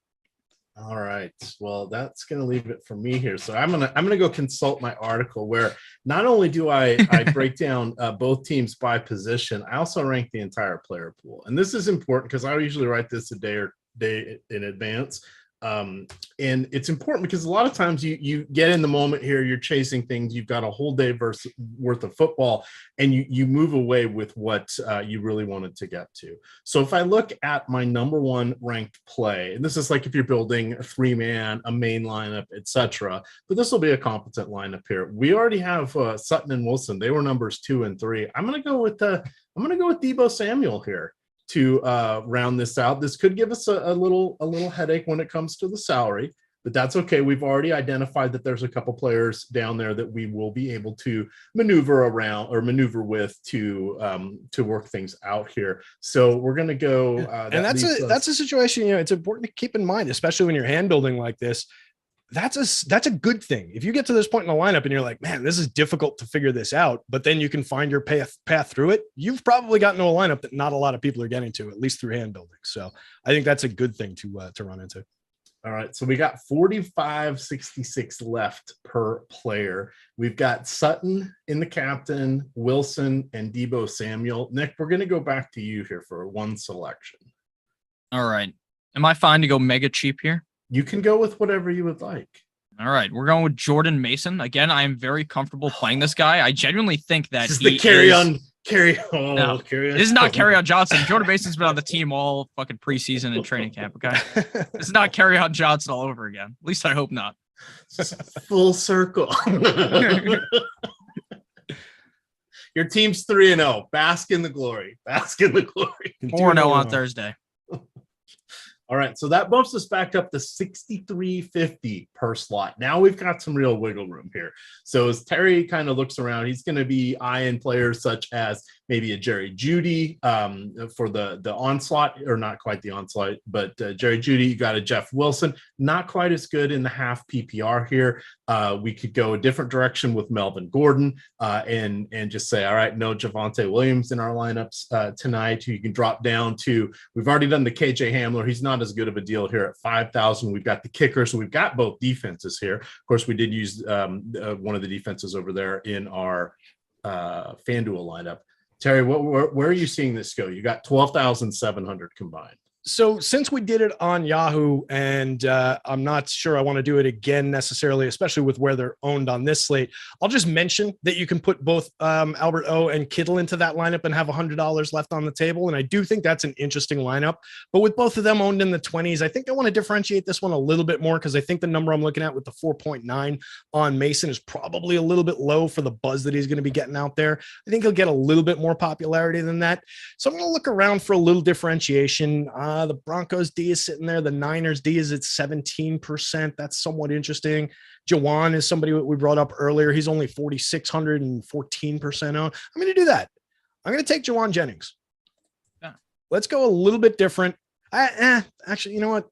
[SPEAKER 1] All right. Well, that's going to leave it for me here. So I'm gonna go consult my article where not only do I break down both teams by position, I also rank the entire player pool. And this is important because I usually write this a day in advance. And it's important because a lot of times you get in the moment here, you're chasing things, you've got a whole day worth of football, and you move away with what you really wanted to get to. So if I look at my number one ranked play, and this is like if you're building a 3-man, a main lineup, etc., but this will be a competent lineup here. We already have Sutton and Wilson. They were numbers 2 and 3. I'm going to go with Deebo Samuel here to round this out. This could give us a little headache when it comes to the salary, but that's okay. We've already identified that there's a couple players down there that we will be able to maneuver with to work things out here. So we're going to go.
[SPEAKER 2] And that's a situation, it's important to keep in mind, especially when you're hand building like this. That's a good thing. If you get to this point in the lineup and you're like, man, this is difficult to figure this out, but then you can find your path through it, you've probably gotten to a lineup that not a lot of people are getting to, at least through hand building. So I think that's a good thing to run into.
[SPEAKER 1] All right. So we got 45.66 left per player. We've got Sutton in the captain, Wilson, and Deebo Samuel. Nick, we're going to go back to you here for one selection.
[SPEAKER 3] All right. Am I fine to go mega cheap here?
[SPEAKER 1] You can go with whatever you would like.
[SPEAKER 3] All right. We're going with Jordan Mason. Again, I am very comfortable playing this guy. I genuinely think that
[SPEAKER 1] this is carry on. This is
[SPEAKER 3] not Kerryon Johnson. Jordan Mason's been on the team all fucking preseason and training camp. Okay. This is not Kerryon Johnson all over again. At least I hope not.
[SPEAKER 1] Full circle. Your team's 3-0. Bask in the glory.
[SPEAKER 3] 4-0 on Thursday.
[SPEAKER 1] All right, so that bumps us back up to 63.50 per slot. Now we've got some real wiggle room here. So as Terry kind of looks around, he's going to be eyeing players such as maybe a Jerry Jeudy for the onslaught, or not quite the onslaught, but Jerry Jeudy. You got a Jeff Wilson, not quite as good in the half PPR here. We could go a different direction with Melvin Gordon and just say, all right, no Javonte Williams in our lineups tonight. You can drop down to, we've already done the KJ Hamler. He's not as good of a deal here at 5,000. We've got the kicker, so we've got both defenses here. Of course, we did use one of the defenses over there in our FanDuel lineup. Terry, where are you seeing this go? You got 12,700 combined.
[SPEAKER 2] So since we did it on Yahoo, and I'm not sure I want to do it again necessarily, especially with where they're owned on this slate, I'll just mention that you can put both Albert O and Kittle into that lineup and have $100 left on the table. And I do think that's an interesting lineup. But with both of them owned in the 20s, I think I want to differentiate this one a little bit more because I think the number I'm looking at with the 4.9 on Mason is probably a little bit low for the buzz that he's going to be getting out there. I think he'll get a little bit more popularity than that. So I'm going to look around for a little differentiation. The Broncos D is sitting there. The Niners D is at 17%. That's somewhat interesting. Jawan is somebody we brought up earlier. He's only 4,600 and 14% owned. I'm going to do that. I'm going to take Jawan Jennings. Yeah. Let's go a little bit different. Actually, you know what?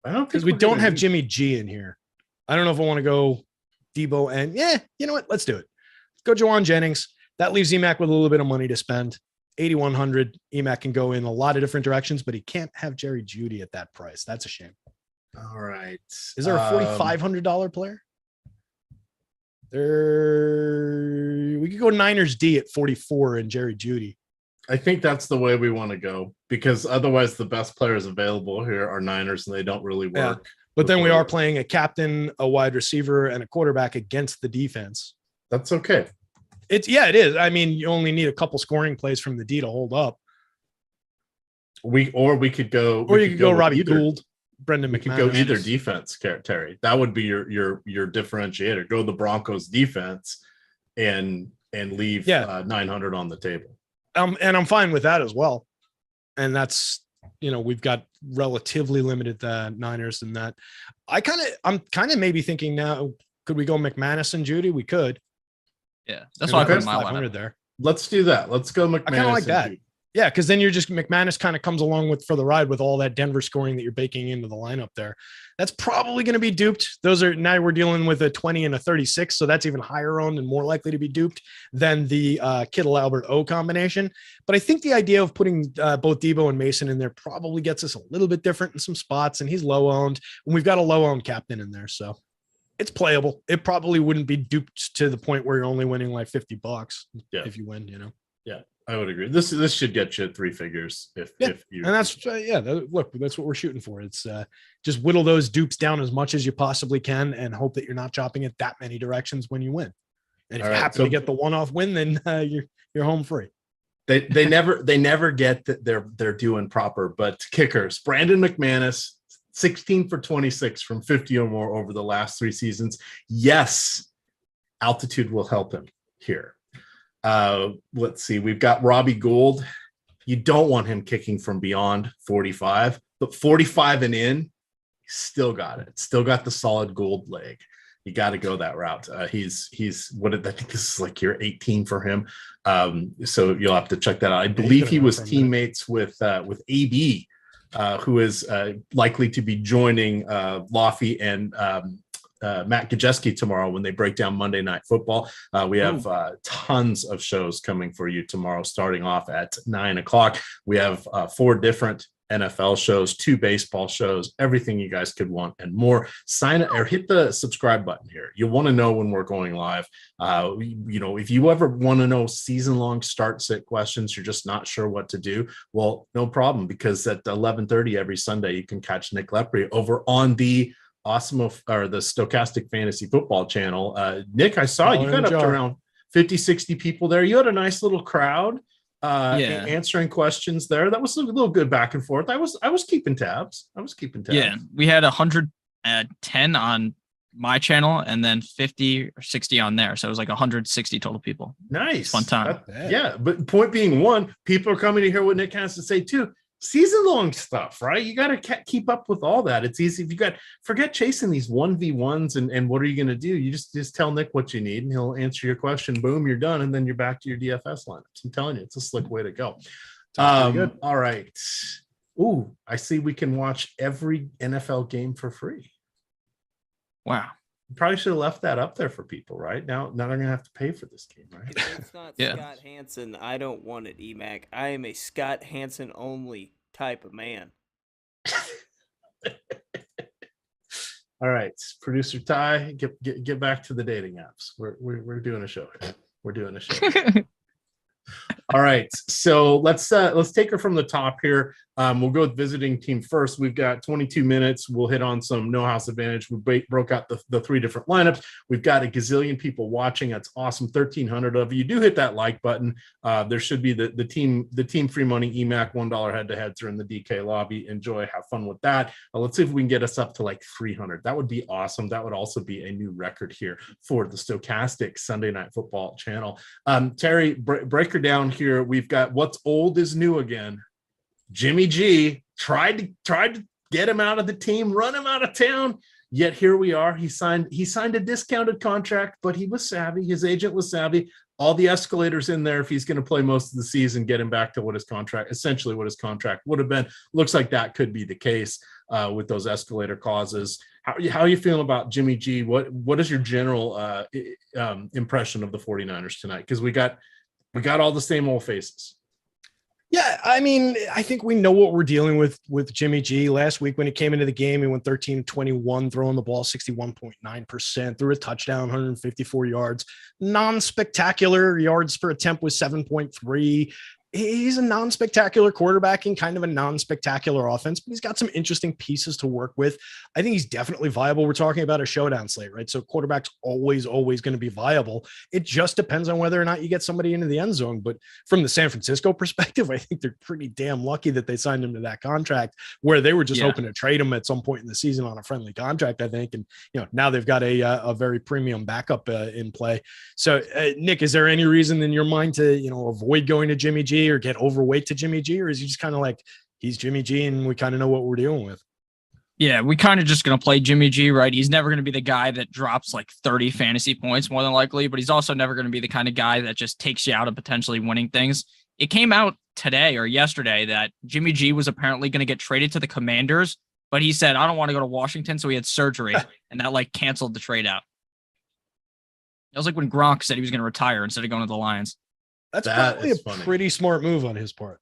[SPEAKER 1] I don't
[SPEAKER 2] because we don't have Jimmy G in here. I don't know if I want to go Debo and you know what? Let's do it. Let's go Jawan Jennings. That leaves EMac with a little bit of money to spend. 8,100. EMac can go in a lot of different directions, but he can't have Jerry Jeudy at that price. That's a shame.
[SPEAKER 1] All right.
[SPEAKER 2] Is there a $4,500 player? We could go Niners D at 44 and Jerry Jeudy.
[SPEAKER 1] I think that's the way we want to go because otherwise the best players available here are Niners and they don't really work.
[SPEAKER 2] Yeah. But then we are playing a captain, a wide receiver, and a quarterback against the defense.
[SPEAKER 1] That's okay.
[SPEAKER 2] It is. I mean, you only need a couple scoring plays from the D to hold up.
[SPEAKER 1] We could go,
[SPEAKER 2] or you could go Robbie Gould, Brendan McManus.
[SPEAKER 1] We could go either defense, Terry. That would be your differentiator. Go the Broncos defense and leave 900 on the table.
[SPEAKER 2] And I'm fine with that as well. And that's, we've got relatively limited Niners in that. I'm kind of maybe thinking now, could we go McManus and Jeudy? We could.
[SPEAKER 3] Yeah, that's why I put my 500
[SPEAKER 2] there.
[SPEAKER 1] Let's do that. Let's go McManus.
[SPEAKER 2] I kind of like that. Yeah, because then McManus kind of comes along for the ride with all that Denver scoring that you're baking into the lineup there. That's probably going to be duped. Now we're dealing with a 20 and a 36, so that's even higher owned and more likely to be duped than the Kittle Albert O combination. But I think the idea of putting both Debo and Mason in there probably gets us a little bit different in some spots, and he's low owned, and we've got a low owned captain in there, so it's playable. It probably wouldn't be duped to the point where you're only winning like $50 if you win,
[SPEAKER 1] Yeah, I would agree. This should get you 3 figures if you.
[SPEAKER 2] And that's look, that's what we're shooting for. It's just whittle those dupes down as much as you possibly can and hope that you're not chopping it that many directions when you win. And if you happen to get the one-off win, then you're home free.
[SPEAKER 1] They never get that they're doing proper, but kickers. Brandon McManus, 16 for 26 from 50 or more over the last 3 seasons. Yes, altitude will help him here. Let's see. We've got Robbie Gould. You don't want him kicking from beyond 45, but 45 and in, still got it. Still got the solid Gould leg. You got to go that route. He's I think this is like year 18 for him. So you'll have to check that out. I believe he was teammates with AB. Who is likely to be joining Laffy and Matt Gajewski tomorrow when they break down Monday Night Football. We have tons of shows coming for you tomorrow, starting off at 9:00. We have 4 different NFL shows, 2 baseball shows, everything you guys could want and more. Sign up or hit the subscribe button here. You'll want to know when we're going live. If you ever want to know season-long start-sit questions, you're just not sure what to do. Well, no problem, because at 11:30 every Sunday, you can catch Nick Lepri over on the the Stokastic Fantasy Football channel. Nick, I saw you got up to around 50, 60 people there. You had a nice little crowd. Answering questions there. That was a little good back and forth. I was keeping tabs. Yeah,
[SPEAKER 3] we had 110 on my channel and then 50 or 60 on there. So it was like 160 total people.
[SPEAKER 1] Nice.
[SPEAKER 3] Fun time.
[SPEAKER 1] But point being, one, people are coming to hear what Nick has to say too. Season-long stuff, right? You got to keep up with all that. It's easy. If you forget chasing these 1v1s and what are you going to do? You just tell Nick what you need and he'll answer your question. Boom, you're done. And then you're back to your DFS lineups. I'm telling you, it's a slick way to go. All right. Ooh, I see we can watch every NFL game for free.
[SPEAKER 3] Wow.
[SPEAKER 1] Probably should have left that up there for people, right? Now they're going to have to pay for this game, right?
[SPEAKER 4] If it's not Scott Hansen, I don't want it, EMac. I am a Scott Hansen only type of man.
[SPEAKER 1] All right, producer Ty, get back to the dating apps. We're doing a show here. We're doing a show. All right, so let's take her from the top here. We'll go with visiting team first. We've got 22 minutes. We'll hit on some no house advantage. We broke out the 3 different lineups. We've got a gazillion people watching. That's awesome. 1,300 of you. Do hit that like button. There should be the team free money EMac $1 head-to-heads are in the DK lobby. Enjoy, have fun with that. Let's see if we can get us up to like 300. That would be awesome. That would also be a new record here for the Stokastic Sunday Night Football channel. Terry, break her down here. We've got what's old is new again. Jimmy G tried to get him out of the team, run him out of town. Yet here we are. He signed a discounted contract, but he was savvy. His agent was savvy. All the escalators in there. If he's going to play most of the season, get him back to what his contract would have been. Looks like that could be the case with those escalator clauses. How are you feeling about Jimmy G? What is your general impression of the 49ers tonight? Because we got all the same old faces.
[SPEAKER 2] Yeah, I mean, I think we know what we're dealing with Jimmy G. Last week when he came into the game, he went 13-21, throwing the ball 61.9%, threw a touchdown, 154 yards. Non-spectacular yards per attempt was 7.3. He's a non-spectacular quarterback in kind of a non-spectacular offense, but he's got some interesting pieces to work with. I think he's definitely viable. We're talking about a showdown slate, right? So quarterback's always going to be viable. It just depends on whether or not you get somebody into the end zone. But from the San Francisco perspective, I think they're pretty damn lucky that they signed him to that contract where they were just hoping to trade him at some point in the season on a friendly contract, I think. And, now they've got a very premium backup in play. So Nick, is there any reason in your mind to, avoid going to Jimmy G or get overweight to Jimmy G, or is he just kind of like he's Jimmy G and we kind of know what we're dealing with?
[SPEAKER 3] Yeah, we kind of just going to play Jimmy G, right? He's never going to be the guy that drops like 30 fantasy points more than likely, but he's also never going to be the kind of guy that just takes you out of potentially winning things. It came out today or yesterday that Jimmy G was apparently going to get traded to the Commanders, but he said, I don't want to go to Washington. So he had surgery and that like canceled the trade out. It was like when Gronk said he was going to retire instead of going to the Lions.
[SPEAKER 2] That's probably a pretty smart move on his part.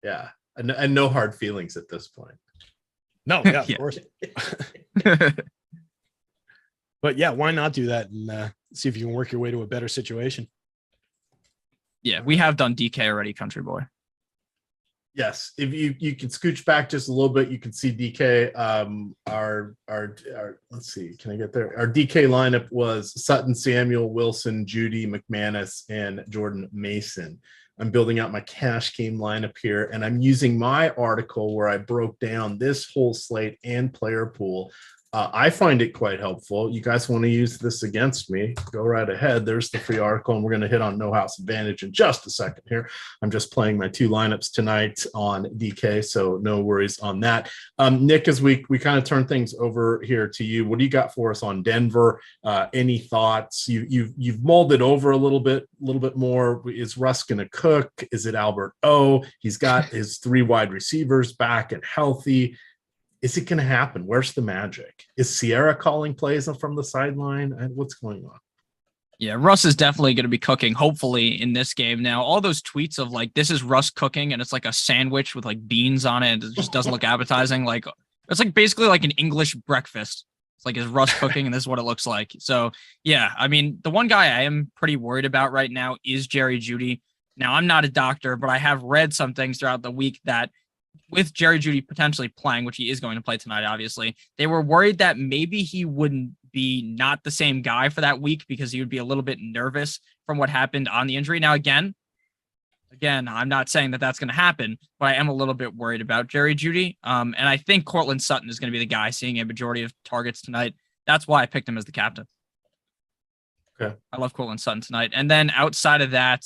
[SPEAKER 1] Yeah. And no hard feelings at this point.
[SPEAKER 2] No, yeah, of course. But yeah, why not do that and see if you can work your way to a better situation?
[SPEAKER 3] Yeah, we have done DK already, country boy.
[SPEAKER 1] Yes, if you can scooch back just a little bit, you can see DK. Our let's see, can I get there? Our DK lineup was Sutton, Samuel, Wilson, Judy, McManus, and Jordan Mason. I'm building out my cash game lineup here, and I'm using my article where I broke down this whole slate and player pool. I find it quite helpful. You guys want to use this against me, go right ahead. There's the free article, and we're going to hit on no house advantage in just a second here. I'm just playing my 2 lineups tonight on DK, so no worries on that. Nick, as we kind of turn things over here to you, what do you got for us on Denver? Any thoughts? You've mulled it over a little bit more. Is Russ going to cook? Is it Albert O? He's got his 3 wide receivers back and healthy. Is it going to happen? Where's the magic? Is Sierra calling plays from the sideline? What's going on?
[SPEAKER 3] Yeah, Russ is definitely going to be cooking, hopefully, in this game. Now, all those tweets of like, this is Russ cooking, and it's like a sandwich with like beans on it. It just doesn't look appetizing. Like, it's like basically like an English breakfast. It's like, is Russ cooking? And this is what it looks like. So, yeah, I mean, the one guy I am pretty worried about right now is Jerry Jeudy. Now, I'm not a doctor, but I have read some things throughout the week that with Jerry Jeudy potentially playing, which he is going to play tonight, obviously, they were worried that maybe he wouldn't be not the same guy for that week because he would be a little bit nervous from what happened on the injury. Now, again, I'm not saying that that's going to happen, but I am a little bit worried about Jerry Jeudy. And I think Cortland Sutton is going to be the guy seeing a majority of targets tonight. That's why I picked him as the captain.
[SPEAKER 1] Okay.
[SPEAKER 3] I love Cortland Sutton tonight. And then outside of that,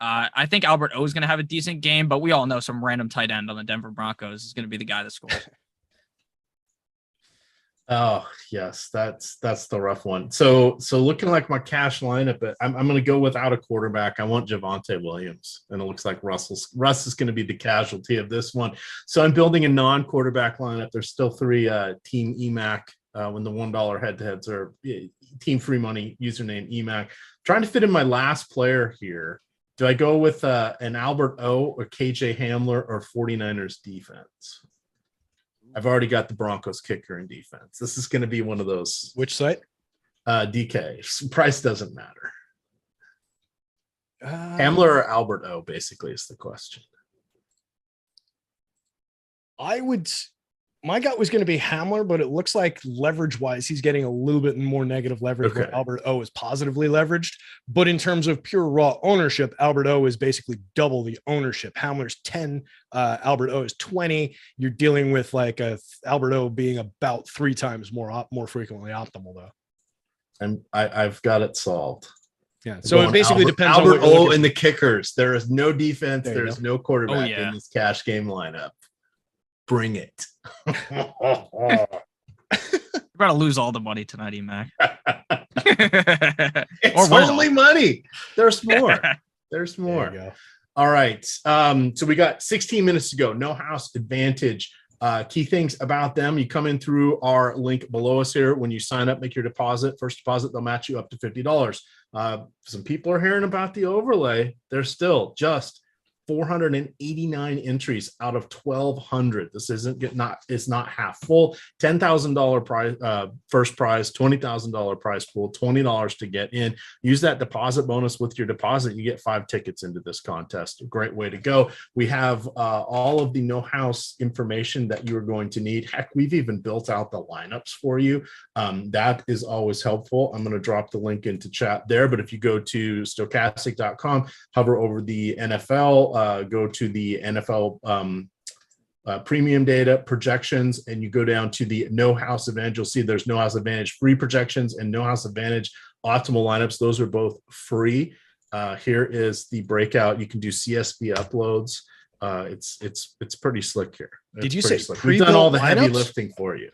[SPEAKER 3] I think Albert O is going to have a decent game, but we all know some random tight end on the Denver Broncos is going to be the guy that scores.
[SPEAKER 1] Oh, yes, that's the rough one. So looking like my cash lineup, I'm going to go without a quarterback. I want Javonte Williams, and it looks like Russ is going to be the casualty of this one. So I'm building a non-quarterback lineup. There's still 3 team EMac when the $1 head-to-heads are team free money username EMac. Trying to fit in my last player here. Do I go with an Albert O or KJ Hamler or 49ers defense? I've already got the Broncos kicker in defense. This is going to be one of those.
[SPEAKER 2] Which site?
[SPEAKER 1] DK. Price doesn't matter. Hamler or Albert O basically is the question.
[SPEAKER 2] My gut was going to be Hamler, but it looks like leverage wise, he's getting a little bit more negative leverage where Albert O is positively leveraged. But in terms of pure raw ownership, Albert O is basically double the ownership. Hamler's 10, Albert O is 20. You're dealing with like Albert O being about 3 times more frequently optimal though.
[SPEAKER 1] And I've got it solved.
[SPEAKER 2] Yeah. So it basically depends
[SPEAKER 1] Albert
[SPEAKER 2] on Albert
[SPEAKER 1] O and the kickers. There is no defense. There is no quarterback
[SPEAKER 3] in
[SPEAKER 1] this cash game lineup. Bring it.
[SPEAKER 3] You're about to lose all the money tonight, EMac.
[SPEAKER 1] It's only money. There's more. There's more.
[SPEAKER 2] There you go.
[SPEAKER 1] All right. So we got 16 minutes to go. No house advantage. Key things about them. You come in through our link below us here. When you sign up, make your deposit. First deposit, they'll match you up to $50. Some people are hearing about the overlay. There's still just 489 entries out of 1,200. This it's not half full. $10,000 prize, first prize, $20,000 prize pool, $20 to get in. Use that deposit bonus with your deposit. You get 5 tickets into this contest. A great way to go. We have all of the no house information that you are going to need. Heck, we've even built out the lineups for you. That is always helpful. I'm going to drop the link into chat there, but if you go to stokastic.com, hover over the NFL, go to the NFL premium data projections, and you go down to the no house advantage. You'll see there's no house advantage free projections and no house advantage optimal lineups. Those are both free. Here is the breakout. You can do CSV uploads. It's pretty slick here.
[SPEAKER 2] Did you say
[SPEAKER 1] we've done all the heavy lifting for you?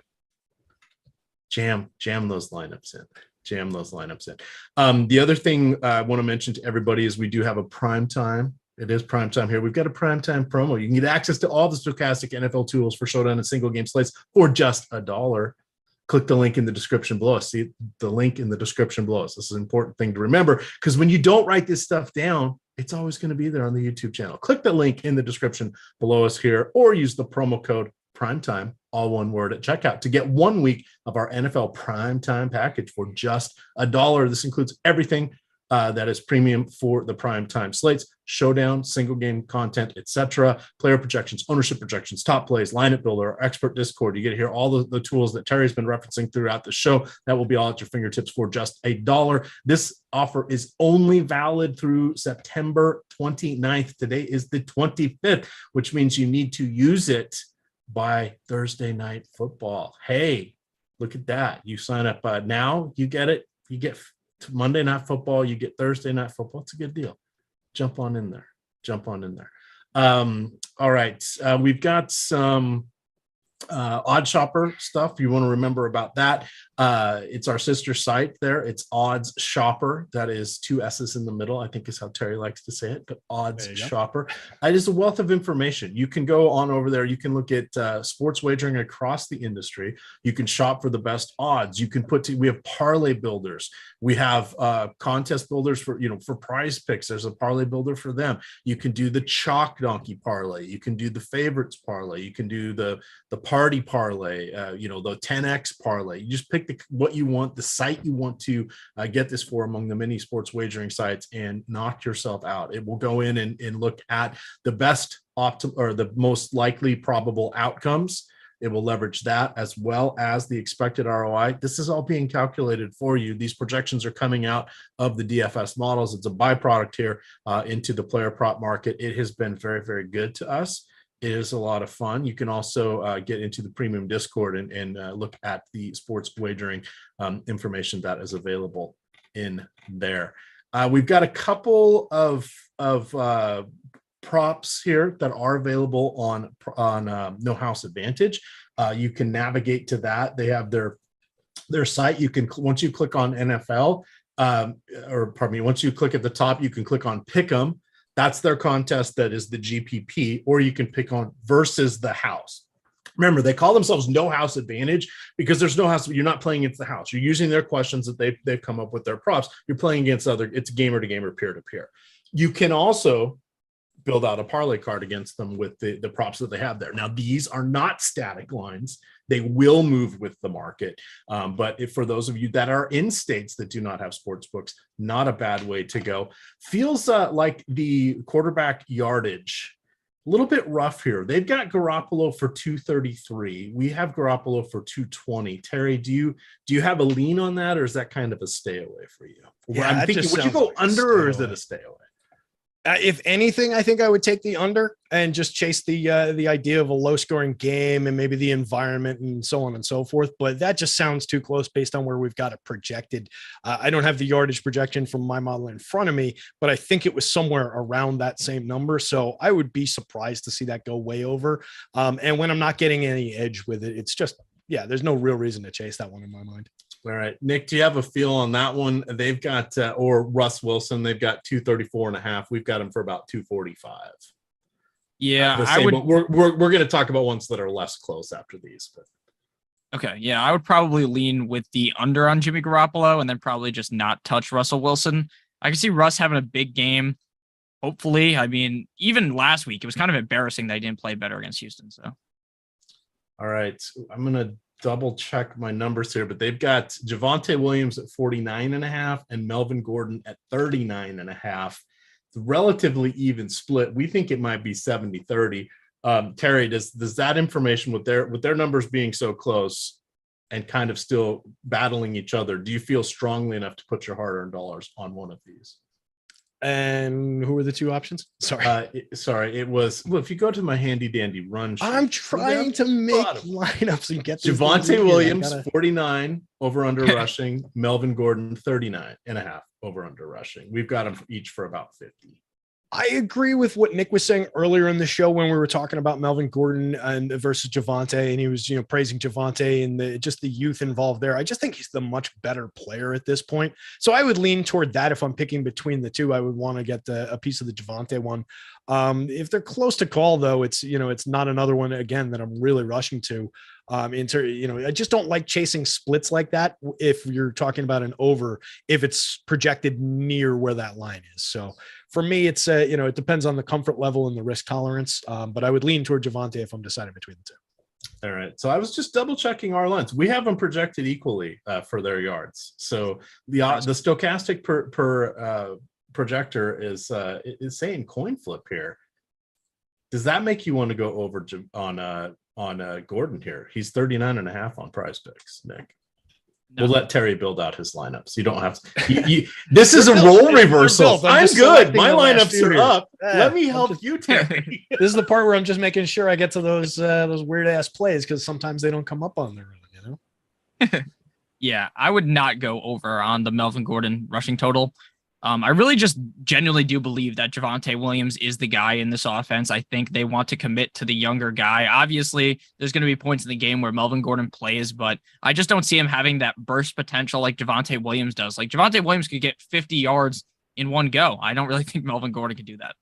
[SPEAKER 1] Jam those lineups in. Jam those lineups in. The other thing I want to mention to everybody is we do have a prime time. It is prime time here. We've got a prime time promo. You can get access to all the Stokastic NFL tools for showdown and single game slates for just $1. Click the link in the description below. See the link in the description below. This is an important thing to remember, because when you don't write this stuff down, it's always going to be there on the YouTube channel. Click the link in the description below us here, or use the promo code PRIMETIME, all one word, at checkout to get 1 week of our NFL Primetime package for just $1. This includes everything that is premium for the primetime slates: showdown, single game content, etc., player projections, ownership projections, top plays, lineup builder, expert Discord. You get to hear all the tools that Terry's been referencing throughout the show. That will be all at your fingertips for just $1. This offer is only valid through September 29th. Today is the 25th, which means you need to use it by Thursday night football. Hey, look at that. You sign up now, you get it. You get Monday night football, you get Thursday night football. It's a good deal. Jump on in there. All right. We've got some Odd Shopper stuff. You want to remember about that. It's our sister site there. It's Odds Shopper. That is 2 S's in the middle, I think is how Terry likes to say it, but Odds Shopper. It is a wealth of information. You can go on over there. You can look at sports wagering across the industry. You can shop for the best odds. You can we have parlay builders. We have contest builders for Prize Picks. There's a parlay builder for them. You can do the chalk donkey parlay. You can do the favorites parlay. You can do the party parlay, the 10X parlay. You just pick what you want, the site you want to get this for among the many sports wagering sites, and knock yourself out. It will go in and look at the best or the most likely probable outcomes. It will leverage that as well as the expected ROI. This is all being calculated for you. These projections are coming out of the DFS models. It's a byproduct here into the player prop market. It has been very, very good to us. It is a lot of fun. You can also get into the premium Discord and look at the sports wagering information that is available in there. We've got a couple of props here that are available on No House Advantage. You can navigate to that. They have their site. You can, once you click on NFL, once you click at the top, you can click on Pick'em. That's their contest. That is the GPP, or you can pick on versus the house. Remember, they call themselves No House Advantage because there's no house. You're not playing against the house. You're using their questions that they've come up with, their props. You're playing against it's gamer to gamer, peer to peer. You can also build out a parlay card against them with the props that they have there. Now, these are not static lines. They will move with the market. But for those of you that are in states that do not have sports books, not a bad way to go. Feels like the quarterback yardage little bit rough here. They've got Garoppolo for 233. We have Garoppolo for 220. Terry, do you have a lean on that, or is that kind of a stay away for you?
[SPEAKER 2] Yeah,
[SPEAKER 1] I'm thinking, would you go
[SPEAKER 2] like
[SPEAKER 1] under, or is it a stay away?
[SPEAKER 2] If anything, I think I would take the under and just chase the idea of a low scoring game and maybe the environment and so on and so forth. But that just sounds too close based on where we've got it projected. I don't have the yardage projection from my model in front of me, but I think it was somewhere around that same number. So I would be surprised to see that go way over. And when I'm not getting any edge with it, it's just, there's no real reason to chase that one in my mind.
[SPEAKER 1] All right, Nick, do you have a feel on that one? They've got, or Russ Wilson, they've got 234.5. We've got him for about 245.
[SPEAKER 3] Yeah, I would.
[SPEAKER 1] We're going to talk about ones that are less close after these. But
[SPEAKER 3] okay, yeah, I would probably lean with the under on Jimmy Garoppolo, and then probably just not touch Russell Wilson. I can see Russ having a big game. Hopefully, I mean, even last week it was kind of embarrassing that he didn't play better against Houston. So,
[SPEAKER 1] all right, I'm going to double check my numbers here, but they've got Javonte Williams at 49.5 and Melvin Gordon at 39.5. It's a relatively even split. We think it might be 70-30. Terry, does that information with their numbers being so close and kind of still battling each other, do you feel strongly enough to put your hard-earned dollars on one of these?
[SPEAKER 2] And who were the two options?
[SPEAKER 1] It was, well, if you go to my handy dandy run sheet,
[SPEAKER 2] I'm trying to make lineups and get
[SPEAKER 1] Javonte Williams 49 over under rushing, Melvin Gordon 39.5 over under rushing. We've got them each for about 50.
[SPEAKER 2] I agree with what Nick was saying earlier in the show when we were talking about Melvin Gordon and versus Javonte, and he was, praising Javonte and the youth involved there. I just think he's the much better player at this point. So I would lean toward that. If I'm picking between the two, I would want to get a piece of the Javonte one. If they're close to call though, it's not another one again that I'm really rushing to. I just don't like chasing splits like that. If you're talking about an over, if it's projected near where that line is. So for me, it's it depends on the comfort level and the risk tolerance. But I would lean toward Javonte if I'm deciding between the two.
[SPEAKER 1] All right. So I was just double checking our lines. We have them projected equally for their yards. So the Stokastic per projector is saying coin flip here. Does that make you want to go over on Gordon here? He's 39.5 on Prize Picks, Nick. No. We'll let Terry build out his lineups. You don't have to. This is a role reversal. I'm good. My lineups are up. Let me help you, Terry.
[SPEAKER 2] This is the part where I'm just making sure I get to those weird ass plays because sometimes they don't come up on there.
[SPEAKER 3] Yeah, I would not go over on the Melvin Gordon rushing total. I really just genuinely do believe that Javonte Williams is the guy in this offense. I think they want to commit to the younger guy. Obviously, there's going to be points in the game where Melvin Gordon plays, but I just don't see him having that burst potential like Javonte Williams does. Like Javonte Williams could get 50 yards in one go. I don't really think Melvin Gordon could do that.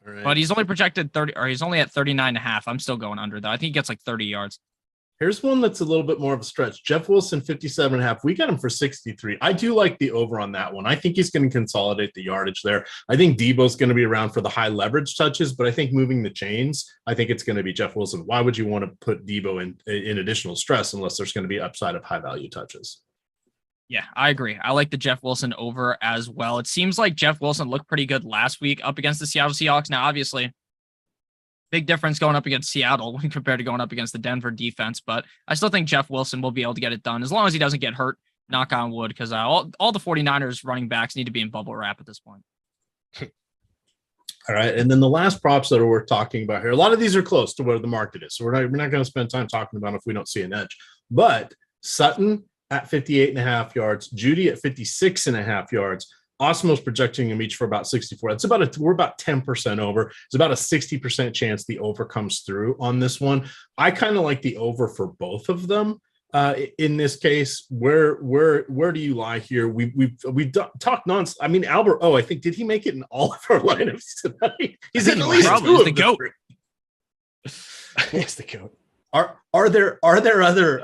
[SPEAKER 3] Right. But he's only projected 30, or he's only at 39.5. I'm still going under though. I think he gets like 30 yards.
[SPEAKER 1] Here's one that's a little bit more of a stretch. Jeff Wilson, 57.5. We got him for 63. I do like the over on that one. I think he's going to consolidate the yardage there. I think Debo's going to be around for the high leverage touches, but I think moving the chains, I think it's going to be Jeff Wilson. Why would you want to put Debo in additional stress unless there's going to be upside of high value touches?
[SPEAKER 3] Yeah, I agree. I like the Jeff Wilson over as well. It seems like Jeff Wilson looked pretty good last week up against the Seattle Seahawks. Now, obviously, big difference going up against Seattle when compared to going up against the Denver defense. But I still think Jeff Wilson will be able to get it done as long as he doesn't get hurt, knock on wood, because all the 49ers running backs need to be in bubble wrap at this point.
[SPEAKER 1] All right. And then the last props that are worth talking about here, a lot of these are close to where the market is. So we're not going to spend time talking about if we don't see an edge. But Sutton at 58.5 yards, Judy at 56.5 yards. Osmo's projecting them each for about 64. We're about 10% over. It's about a 60% chance the over comes through on this one. I kind of like the over for both of them. In this case, where do you lie here? We've talked nonsense. I mean, Albert. I think did he make it in all of our lineups tonight? He's in at least two of the goat.
[SPEAKER 2] He's the goat.
[SPEAKER 1] Are there other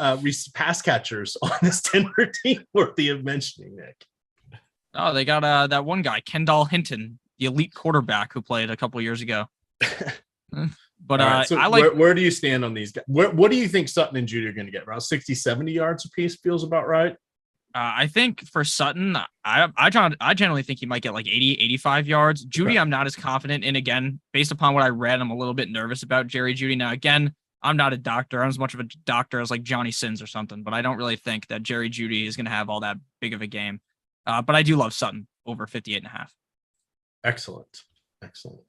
[SPEAKER 1] pass catchers on this Denver team worthy of mentioning, Nick?
[SPEAKER 3] Oh, they got that one guy, Kendall Hinton, the elite quarterback who played a couple of years ago. But
[SPEAKER 1] right, so
[SPEAKER 3] I like.
[SPEAKER 1] Where do you stand on these guys? What do you think Sutton and Judy are going to get? Around 60, 70 yards a piece feels about right.
[SPEAKER 3] I think for Sutton, I generally think he might get like 80, 85 yards. Judy, I'm not as confident in. Again, based upon what I read, I'm a little bit nervous about Jerry Judy. Now, again, I'm not a doctor. I'm as much of a doctor as like Johnny Sins or something, but I don't really think that Jerry Judy is going to have all that big of a game. But I do love Sutton over 58.5.
[SPEAKER 1] Excellent.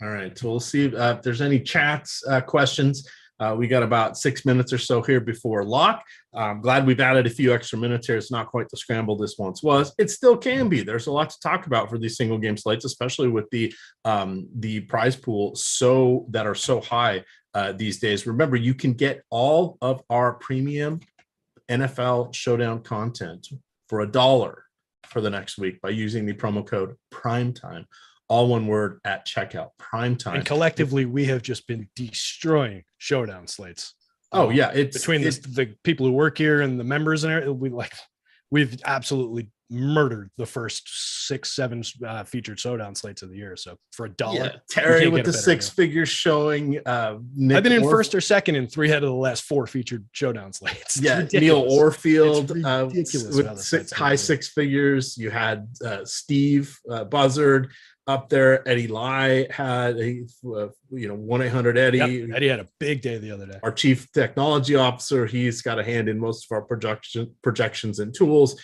[SPEAKER 1] All right. So we'll see if there's any chats, questions. We got about 6 minutes or so here before lock. I'm glad we've added a few extra minutes here. It's not quite the scramble this once was. It still can be. There's a lot to talk about for these single game slates, especially with the prize pool that are so high these days. Remember, you can get all of our premium NFL Showdown content for $1 for the next week by using the promo code PRIMETIME. All one word at checkout, Primetime.
[SPEAKER 2] And collectively, we have just been destroying Showdown slates.
[SPEAKER 1] Oh yeah,
[SPEAKER 2] between the people who work here and the members and everything, we've absolutely murdered the first 6-7 featured Showdown slates of the year. So for $1,
[SPEAKER 1] yeah, Terry with the 6 figures showing. Nick
[SPEAKER 2] I've been in first or second in 3 out of the last 4 featured Showdown slates.
[SPEAKER 1] Yeah, Neil Orfield with high 6 figures. You had Steve Buzzard up there. Eddie Lai had a 1-800 Eddie.
[SPEAKER 2] Yep. Eddie had a big day the other day.
[SPEAKER 1] Our chief technology officer, he's got a hand in most of our projections and tools.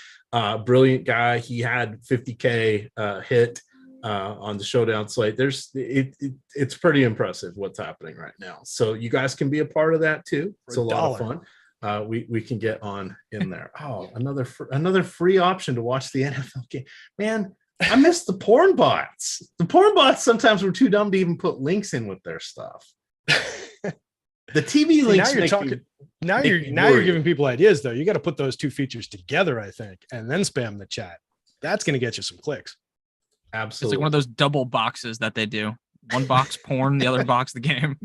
[SPEAKER 1] Brilliant guy. He had 50K hit on the Showdown slate. It's pretty impressive what's happening right now. So you guys can be a part of that too. It's a lot of fun. We can get on in there. Oh, another free option to watch the NFL game, man. I miss the porn bots. The porn bots sometimes were too dumb to even put links in with their stuff. The TV links.
[SPEAKER 2] Now you're giving people ideas though. You got to put those 2 features together, I think, and then spam the chat. That's going to get you some clicks.
[SPEAKER 1] Absolutely.
[SPEAKER 3] It's like one of those double boxes that they do. One box porn, the other box the game.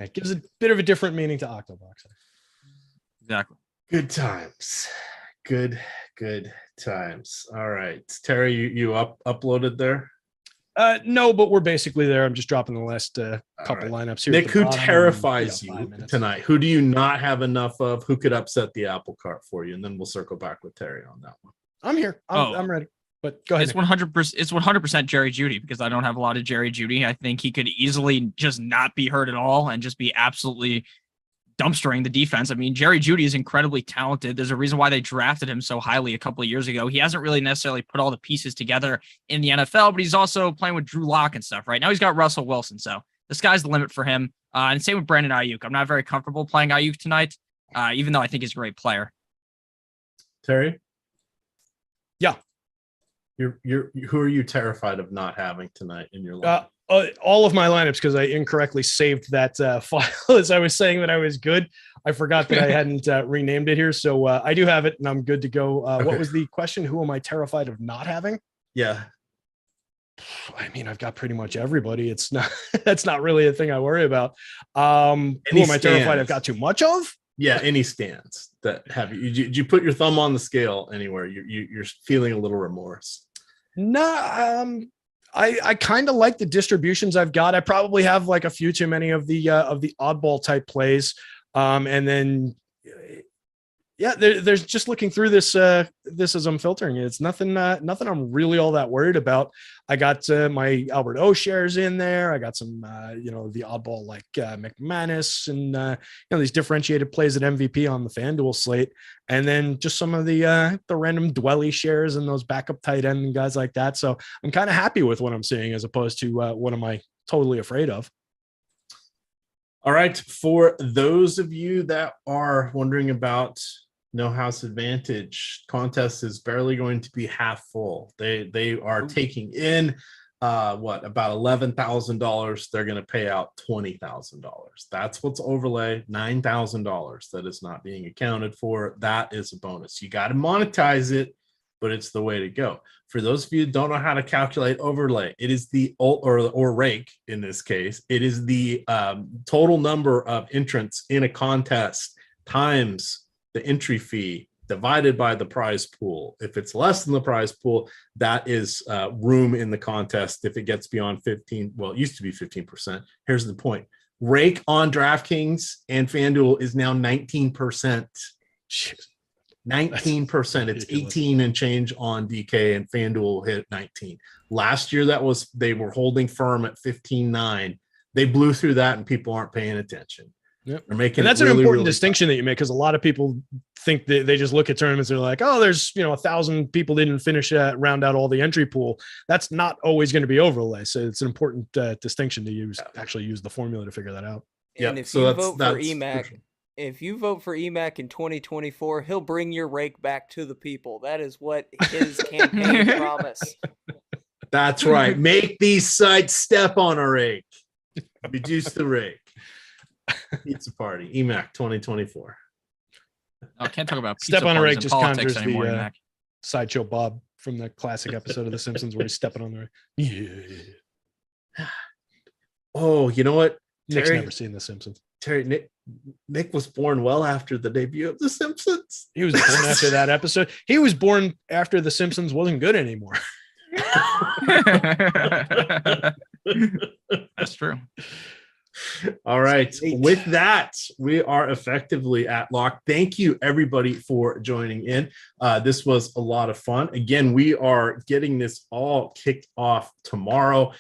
[SPEAKER 2] It gives a bit of a different meaning to Octobox.
[SPEAKER 3] Exactly.
[SPEAKER 1] Good times. Good times. All right, Terry, you uploaded there?
[SPEAKER 2] No, but we're basically there. I'm just dropping the last couple lineups here.
[SPEAKER 1] Nick, who terrifies you tonight? Who do you not have enough of? Who could upset the apple cart for you? And then we'll circle back with Terry on that one.
[SPEAKER 2] I'm here. I'm ready. But go ahead.
[SPEAKER 3] It's 100%. It's 100% Jerry Judy because I don't have a lot of Jerry Judy. I think he could easily just not be hurt at all and just be absolutely dumpstering the defense. I mean, Jerry Judy is incredibly talented. There's a reason why they drafted him so highly a couple of years ago. He hasn't really necessarily put all the pieces together in the NFL, but he's also playing with Drew Lock and stuff right now. He's got Russell Wilson. So the sky's the limit for him. And same with Brandon Ayuk. I'm not very comfortable playing Ayuk tonight, even though I think he's a great player.
[SPEAKER 1] Terry?
[SPEAKER 2] Yeah.
[SPEAKER 1] Who are you terrified of not having tonight in your life?
[SPEAKER 2] All of my lineups, because I incorrectly saved that file as I was saying that I was good. I forgot that I hadn't renamed it here. So I do have it and I'm good to go. Okay. What was the question? Who am I terrified of not having?
[SPEAKER 1] Yeah.
[SPEAKER 2] I mean, I've got pretty much everybody. It's not, that's not really a thing I worry about. Who am I terrified I've got too much of?
[SPEAKER 1] Yeah. Any stands that have you, did you put your thumb on the scale anywhere? You're feeling a little remorse.
[SPEAKER 2] No, I kind of like the distributions I've got. I probably have like a few too many of the oddball type plays. And then, yeah, there's just looking through this as I'm filtering it. It's nothing I'm really all that worried about. I got my Albert O shares in there. I got some, the oddball like McManus and, these differentiated plays at MVP on the FanDuel slate. And then just some of the random Dwelly shares and those backup tight end and guys like that. So I'm kind of happy with what I'm seeing as opposed to what am I totally afraid of.
[SPEAKER 1] All right. For those of you that are wondering about No House Advantage, contest is barely going to be half full. They are taking in about $11,000. They're going to pay out $20,000. That's what's overlay. $9,000 that is not being accounted for. That is a bonus. You got to monetize it, but it's the way to go. For those of you who don't know how to calculate overlay, it is the or rake in this case. It is the total number of entrants in a contest times the entry fee divided by the prize pool. If it's less than the prize pool, that is room in the contest. If it gets beyond 15, well, it used to be 15%. Here's the point. Rake on DraftKings and FanDuel is now 19%. 19%. It's 18 and change on DK, and FanDuel hit 19. Last year, they were holding firm at 15.9. They blew through that, and people aren't paying attention.
[SPEAKER 2] Yep.
[SPEAKER 1] They're making,
[SPEAKER 2] and that's
[SPEAKER 1] really,
[SPEAKER 2] an important
[SPEAKER 1] really
[SPEAKER 2] distinction that you make, because a lot of people think that they just look at tournaments. They're like, oh, there's 1,000 people didn't finish round out all the entry pool. That's not always going to be overlay. So it's an important distinction to use. Actually, use the formula to figure that out.
[SPEAKER 4] And if you vote for EMac, if you vote for EMaC in 2024, he'll bring your rake back to the people. That is what his campaign promised.
[SPEAKER 1] That's right. Make these sites step on a rake. Reduce the rake. Pizza party. EMaC 2024.
[SPEAKER 3] I can't talk about pizza
[SPEAKER 2] step on a rake
[SPEAKER 3] and
[SPEAKER 2] just
[SPEAKER 3] politics
[SPEAKER 2] conjures
[SPEAKER 3] anymore.
[SPEAKER 2] the Sideshow Bob from the classic episode of The Simpsons where he's stepping on the rake. Yeah.
[SPEAKER 1] Oh, you know what?
[SPEAKER 2] Nick's never seen The Simpsons.
[SPEAKER 1] Terry, Nick was born well after the debut of The Simpsons.
[SPEAKER 2] He was born after that episode. He was born after The Simpsons wasn't good anymore.
[SPEAKER 3] That's true.
[SPEAKER 1] All right. With that, we are effectively at lock. Thank you, everybody, for joining in. This was a lot of fun. Again, we are getting this all kicked off tomorrow.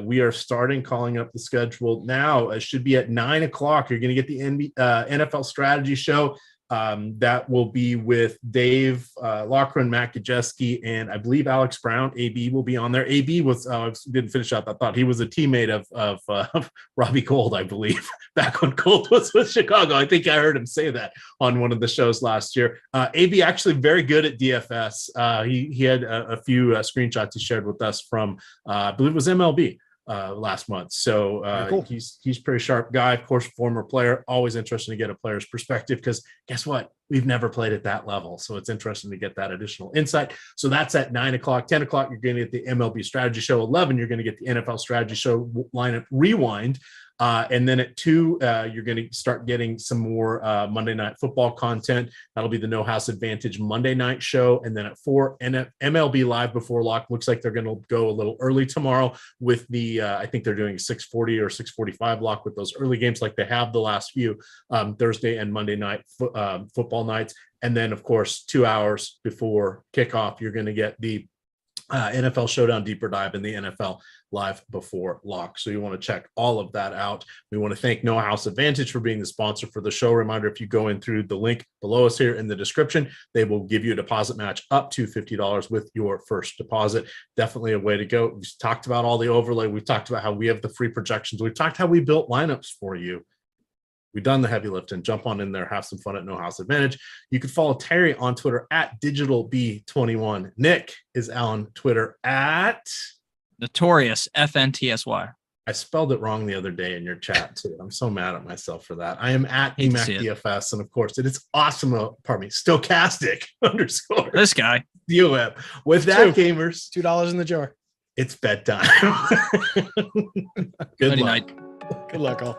[SPEAKER 1] We are starting calling up the schedule now. It should be at 9 o'clock. You're going to get the NFL strategy show. That will be with Dave Loughran, Matt Kajeski, and I believe Alex Brown. AB will be on there. AB was didn't finish up. I thought he was a teammate of Robbie Gold, I believe, back when Gold was with Chicago. I think I heard him say that on one of the shows last year. AB actually very good at DFS. He had a few screenshots he shared with us from I believe it was MLB. Last month. So cool. He's pretty sharp guy, of course, former player. Always interesting to get a player's perspective, because guess what? We've never played at that level. So it's interesting to get that additional insight. So that's at 9 o'clock. 10 o'clock, you're going to get the MLB strategy show. 11, you're going to get the NFL strategy show lineup rewind. And then at 2, you're going to start getting some more Monday Night Football content. That'll be the No House Advantage Monday night show. And then at 4, MLB Live Before Lock. Looks like they're going to go a little early tomorrow with the, I think they're doing 6:40 or 6:45 lock with those early games like they have the last few Thursday and Monday night football nights. And then, of course, 2 hours before kickoff, you're going to get the NFL Showdown deeper dive in the NFL Live Before Lock. So you want to check all of that out. We want to thank No House Advantage for being the sponsor for the show. Reminder, if you go in through the link below us here in the description, they will give you a deposit match up to $50 with your first deposit. Definitely a way to go. We've talked about all the overlay. We've talked about how we have the free projections. We've talked how we built lineups for you. We've done the heavy lifting. Jump on in there, have some fun at No House Advantage. You can follow Terry on Twitter at DigitalB21. Nick is on Twitter at
[SPEAKER 3] Notorious FNTSY.
[SPEAKER 1] I spelled it wrong the other day in your chat too. I'm so mad at myself for that. I am at EMac DFS, and of course it is awesome. Stokastic _
[SPEAKER 3] This guy.
[SPEAKER 1] UM. With that, gamers,
[SPEAKER 2] $2 in the jar.
[SPEAKER 1] It's bedtime. Good luck.
[SPEAKER 3] Night.
[SPEAKER 2] Good luck, all.